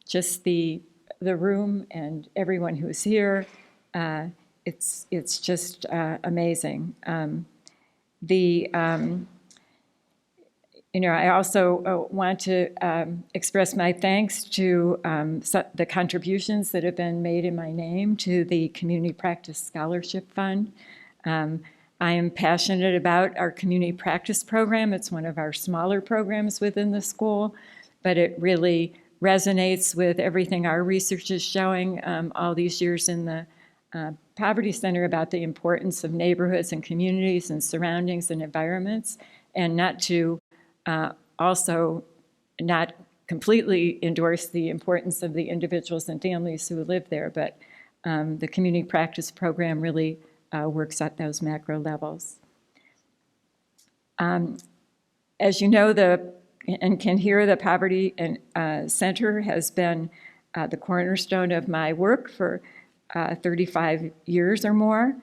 just the room and everyone who's here, it's just amazing. I also want to express my thanks to the contributions that have been made in my name to the Community Practice Scholarship Fund. I am passionate about our community practice program. It's one of our smaller programs within the school, but it really resonates with everything our research is showing all these years in the Poverty Center about the importance of neighborhoods and communities and surroundings and environments, and not to also not completely endorse the importance of the individuals and families who live there, but the community practice program really works at those macro levels. As you know, and can hear, the Poverty Center has been the cornerstone of my work for 35 years or more.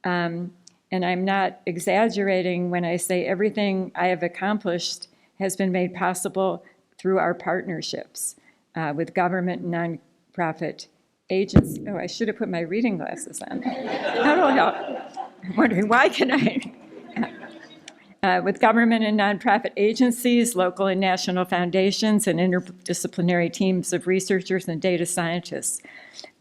And I'm not exaggerating when I say everything I have accomplished has been made possible through our partnerships with government and nonprofit agencies. Oh, I should have put my reading glasses on. That'll help. I'm wondering, why can I? With government and nonprofit agencies, local and national foundations, and interdisciplinary teams of researchers and data scientists.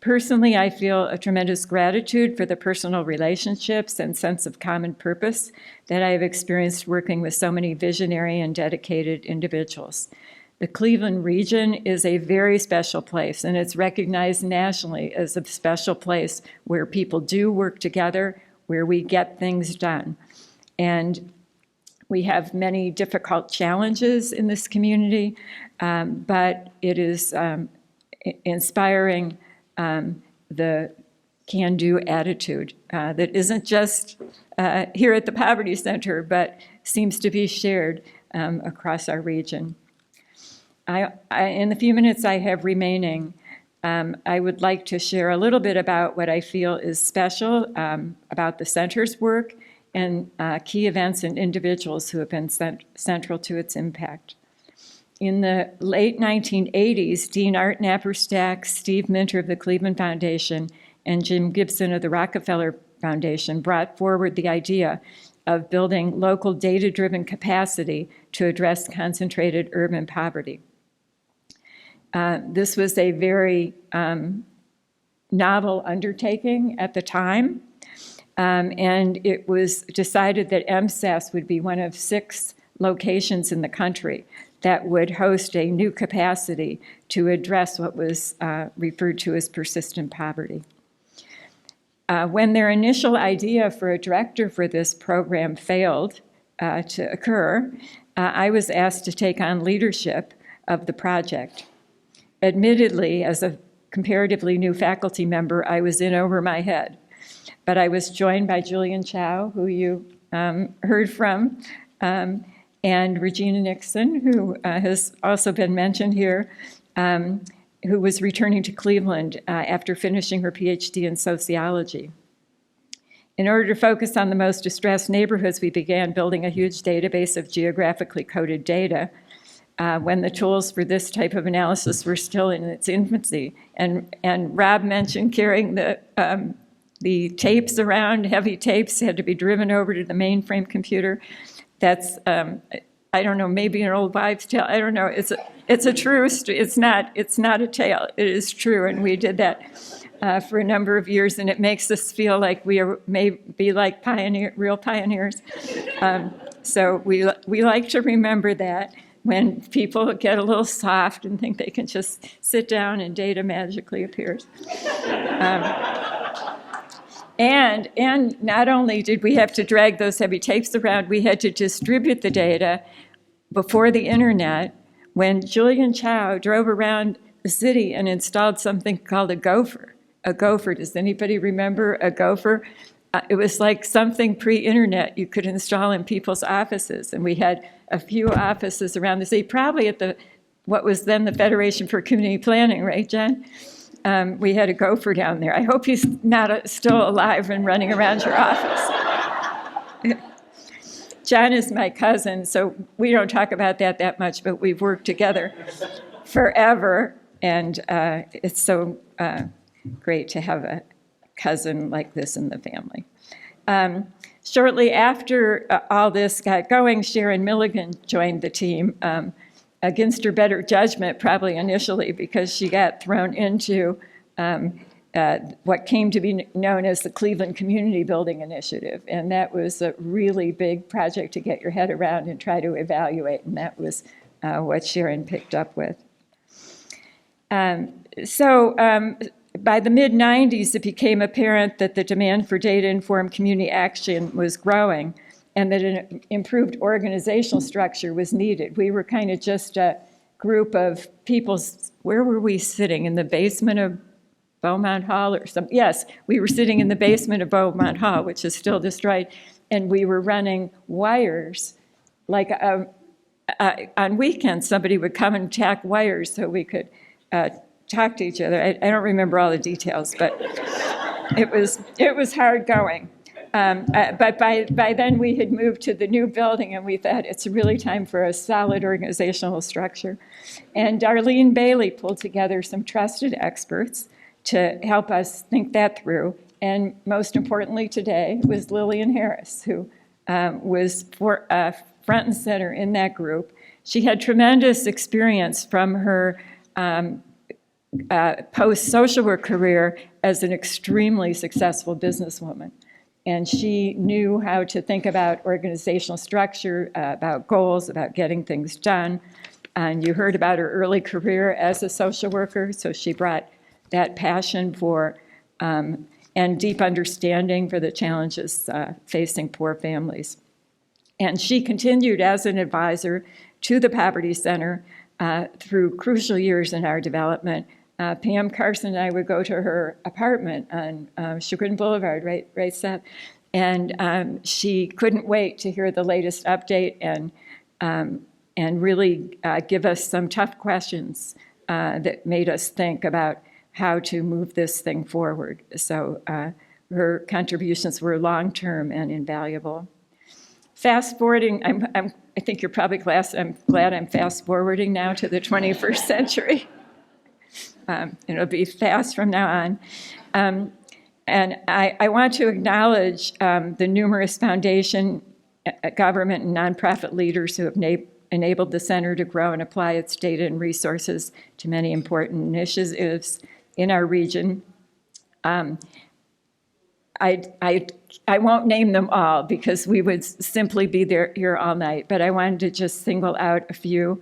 Personally, I feel a tremendous gratitude for the personal relationships and sense of common purpose that I have experienced working with so many visionary and dedicated individuals. The Cleveland region is a very special place, and it's recognized nationally as a special place where people do work together, where we get things done. And we have many difficult challenges in this community, but it is inspiring the can-do attitude that isn't just here at the Poverty Center, but seems to be shared across our region. In the few minutes I have remaining, I would like to share a little bit about what I feel is special about the center's work and key events and individuals who have been central to its impact. In the late 1980s, Dean Art Napperstack, Steve Minter of the Cleveland Foundation, and Jim Gibson of the Rockefeller Foundation brought forward the idea of building local data-driven capacity to address concentrated urban poverty. This was a very novel undertaking at the time, and it was decided that MSAS would be one of 6 locations in the country that would host a new capacity to address what was referred to as persistent poverty. When their initial idea for a director for this program failed to occur, I was asked to take on leadership of the project. Admittedly, as a comparatively new faculty member, I was in over my head, but I was joined by Julian Chow, who you heard from, and Regina Nixon, who has also been mentioned here, who was returning to Cleveland after finishing her PhD in sociology. In order to focus on the most distressed neighborhoods, we began building a huge database of geographically coded data when the tools for this type of analysis were still in its infancy. And Rob mentioned carrying the tapes around, heavy tapes had to be driven over to the mainframe computer. That's, I don't know, maybe an old wives' tale. I don't know. It's a true. It's not a tale. It is true, and we did that for a number of years, and it makes us feel like we may be like real pioneers. So we like to remember that when people get a little soft and think they can just sit down and data magically appears. And not only did we have to drag those heavy tapes around, we had to distribute the data before the internet when Julian Chow drove around the city and installed something called a gopher. A gopher, does anybody remember a gopher? It was like something pre-internet you could install in people's offices. And we had a few offices around the city, probably at what was then the Federation for Community Planning, right, Jen? We had a gopher down there. I hope he's not still alive and running around your office. John is my cousin, so we don't talk about that much, but we've worked together forever, and it's so great to have a cousin like this in the family. Shortly after all this got going, Sharon Milligan joined the team. Against her better judgment, probably initially, because she got thrown into what came to be known as the Cleveland Community Building Initiative. And that was a really big project to get your head around and try to evaluate, and that was what Sharon picked up with. By the mid-90s, it became apparent that the demand for data-informed community action was growing, and that an improved organizational structure was needed. We were kind of just a group of people. Where were we sitting? In the basement of Beaumont Hall or something? Yes, we were sitting in the basement of Beaumont Hall, which is still destroyed, and we were running wires. Like on weekends, somebody would come and tack wires so we could talk to each other. I don't remember all the details, but it was hard going. But by then we had moved to the new building, and we thought it's really time for a solid organizational structure. And Darlene Bailey pulled together some trusted experts to help us think that through. And most importantly today was Lillian Harris, who was front and center in that group. She had tremendous experience from her post-social work career as an extremely successful businesswoman. And she knew how to think about organizational structure, about goals, about getting things done. And you heard about her early career as a social worker, so she brought that passion for and deep understanding for the challenges facing poor families. And she continued as an advisor to the Poverty Center through crucial years in our development. Pam Carson and I would go to her apartment on Chagrin Boulevard, right, Seth? And she couldn't wait to hear the latest update and really give us some tough questions that made us think about how to move this thing forward. So her contributions were long-term and invaluable. Fast forwarding, I think you're probably I'm glad I'm fast forwarding now to the 21st century. It'll be fast from now on. And I want to acknowledge the numerous foundation, government, and nonprofit leaders who have enabled the center to grow and apply its data and resources to many important initiatives in our region. I won't name them all because we would simply be here all night, but I wanted to just single out a few.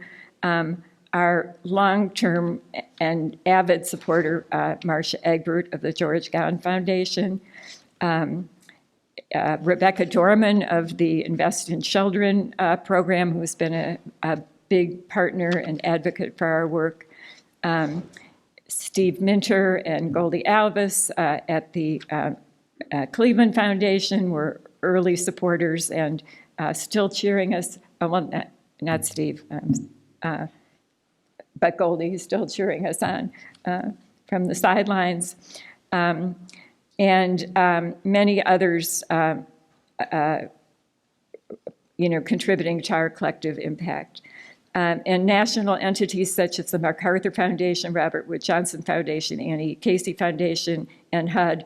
Our long-term and avid supporter, Marcia Egbert of the George Gown Foundation, Rebecca Dorman of the Invest in Children program, who's been a big partner and advocate for our work, Steve Minter and Goldie Alvis at the Cleveland Foundation were early supporters and still cheering us. Well, not Steve, but Goldie is still cheering us on from the sidelines. And many others, contributing to our collective impact. And national entities such as the MacArthur Foundation, Robert Wood Johnson Foundation, Annie Casey Foundation, and HUD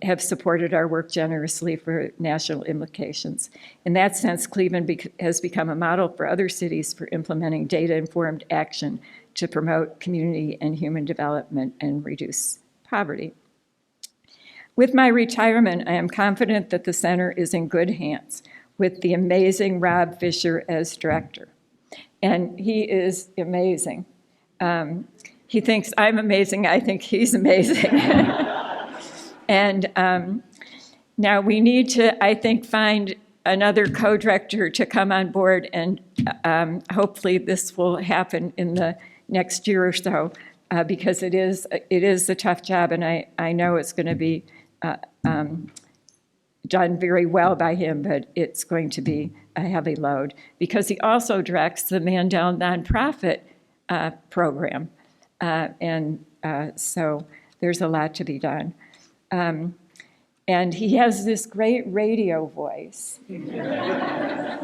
have supported our work generously for national implications. In that sense, Cleveland has become a model for other cities for implementing data-informed action to promote community and human development and reduce poverty. With my retirement, I am confident that the center is in good hands with the amazing Rob Fisher as director. And he is amazing. He thinks I'm amazing. I think he's amazing. And now we need to, I think, find another co-director to come on board, and hopefully this will happen in the next year or so, because it is a tough job, and I know it's going to be done very well by him, but it's going to be a heavy load, because he also directs the Mandel nonprofit program, and so there's a lot to be done. And he has this great radio voice.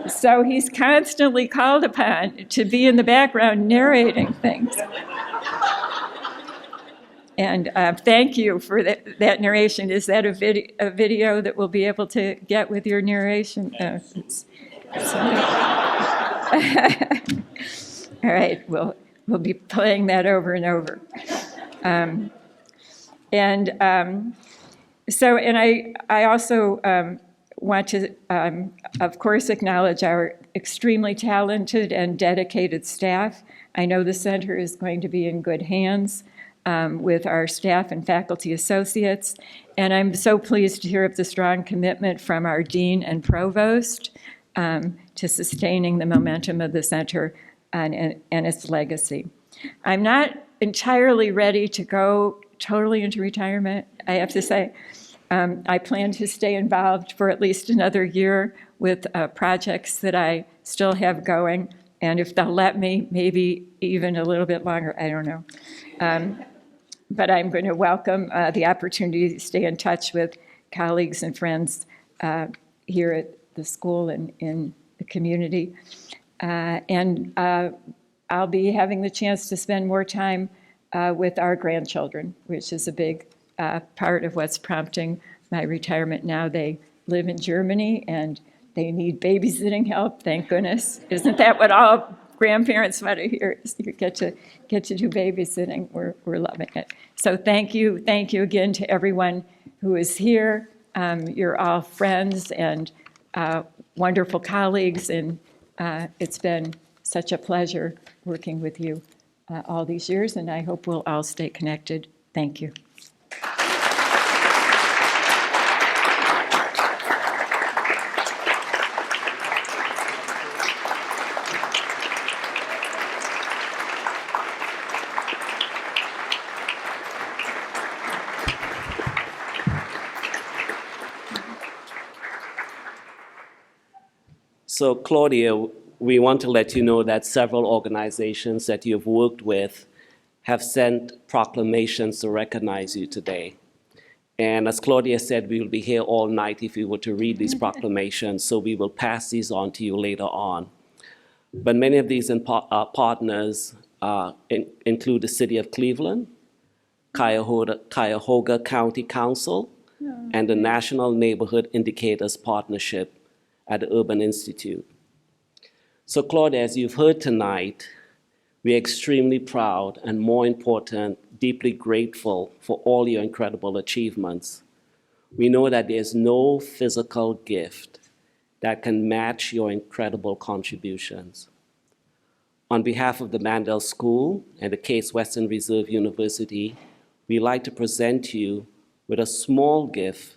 So he's constantly called upon to be in the background narrating things. And thank you for that narration. Is that a video that we'll be able to get with your narration? All right, we'll be playing that over and over. So I also want to, of course, acknowledge our extremely talented and dedicated staff. I know the center is going to be in good hands with our staff and faculty associates, and I'm so pleased to hear of the strong commitment from our dean and provost to sustaining the momentum of the center and its legacy. I'm not entirely ready to go totally into retirement, I have to say. I plan to stay involved for at least another year with projects that I still have going, and if they'll let me, maybe even a little bit longer, I don't know. But I'm going to welcome the opportunity to stay in touch with colleagues and friends here at the school and in the community. And I'll be having the chance to spend more time with our grandchildren, which is a big part of what's prompting my retirement now. They live in Germany and they need babysitting help, thank goodness. Isn't that what all grandparents want to hear? You get to do babysitting. We're loving it. So thank you again to everyone who is here. You're all friends and wonderful colleagues, and it's been such a pleasure working with you all these years, and I hope we'll all stay connected. Thank you. So Claudia, we want to let you know that several organizations that you've worked with have sent proclamations to recognize you today. And as Claudia said, we will be here all night if we were to read these proclamations, so we will pass these on to you later on. But many of these partners include the City of Cleveland, Cuyahoga County Council, and the National Neighborhood Indicators Partnership at the Urban Institute. So Claudia, as you've heard tonight, we are extremely proud and, more important, deeply grateful for all your incredible achievements. We know that there's no physical gift that can match your incredible contributions. On behalf of the Mandel School and the Case Western Reserve University, we'd like to present you with a small gift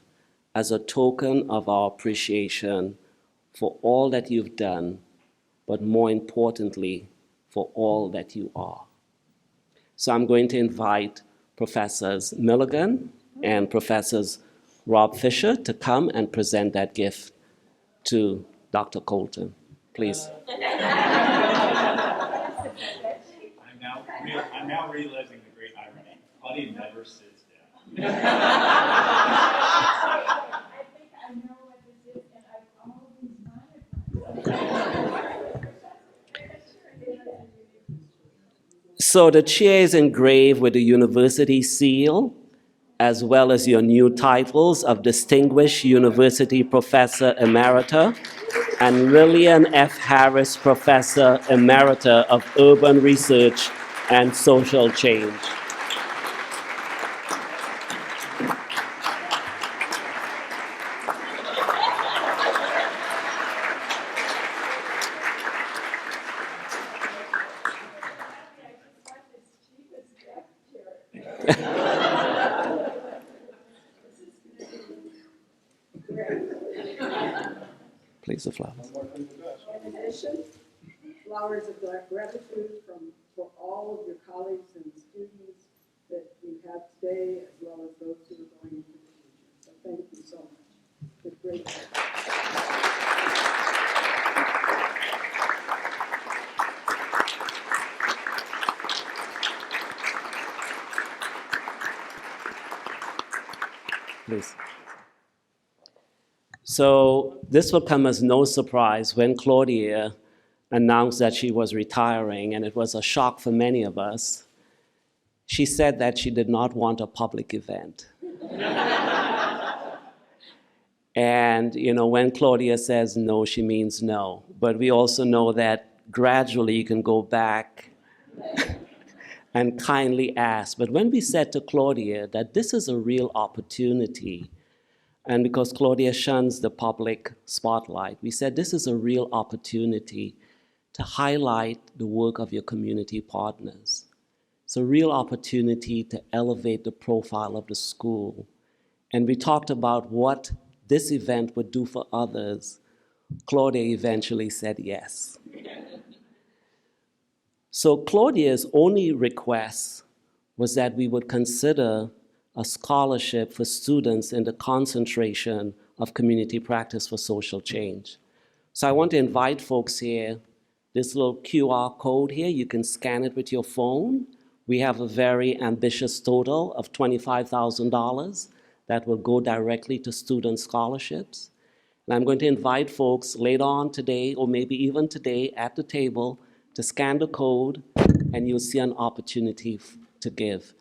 as a token of our appreciation for all that you've done, but more importantly, for all that you are. So I'm going to invite Professors Milligan and Professors Rob Fisher to come and present that gift to Dr. Coulton. Please. I'm now realizing the great irony. Claudia never sits down. I think I know what this is, and I've always wanted one. So the chair is engraved with the university seal, as well as your new titles of Distinguished University Professor Emerita and Lillian F. Harris Professor Emerita of Urban Research and Social Change. Please, the flowers. In addition, flowers of gratitude for all of your colleagues and students that you have today, as well as those who are going into the future. So thank you so much. It's great. Please. So this will come as no surprise when Claudia announced that she was retiring, and it was a shock for many of us. She said that she did not want a public event. And when Claudia says no, she means no. But we also know that gradually you can go back and kindly ask. But when we said to Claudia that this is a real opportunity, and because Claudia shuns the public spotlight, we said this is a real opportunity to highlight the work of your community partners. It's a real opportunity to elevate the profile of the school. And we talked about what this event would do for others. Claudia eventually said yes. So Claudia's only request was that we would consider a scholarship for students in the concentration of community practice for social change. So I want to invite folks here, this little QR code here, you can scan it with your phone. We have a very ambitious total of $25,000 that will go directly to student scholarships. And I'm going to invite folks later on today, or maybe even today at the table, to scan the code, and you'll see an opportunity to give.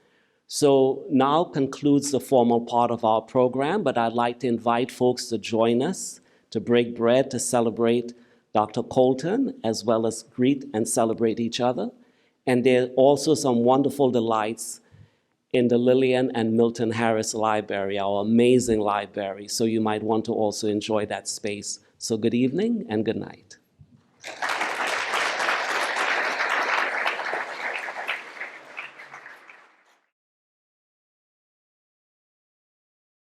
So now concludes the formal part of our program, but I'd like to invite folks to join us to break bread to celebrate Dr. Coulton, as well as greet and celebrate each other. And there are also some wonderful delights in the Lillian and Milton Harris Library, our amazing library. So you might want to also enjoy that space. So good evening and good night.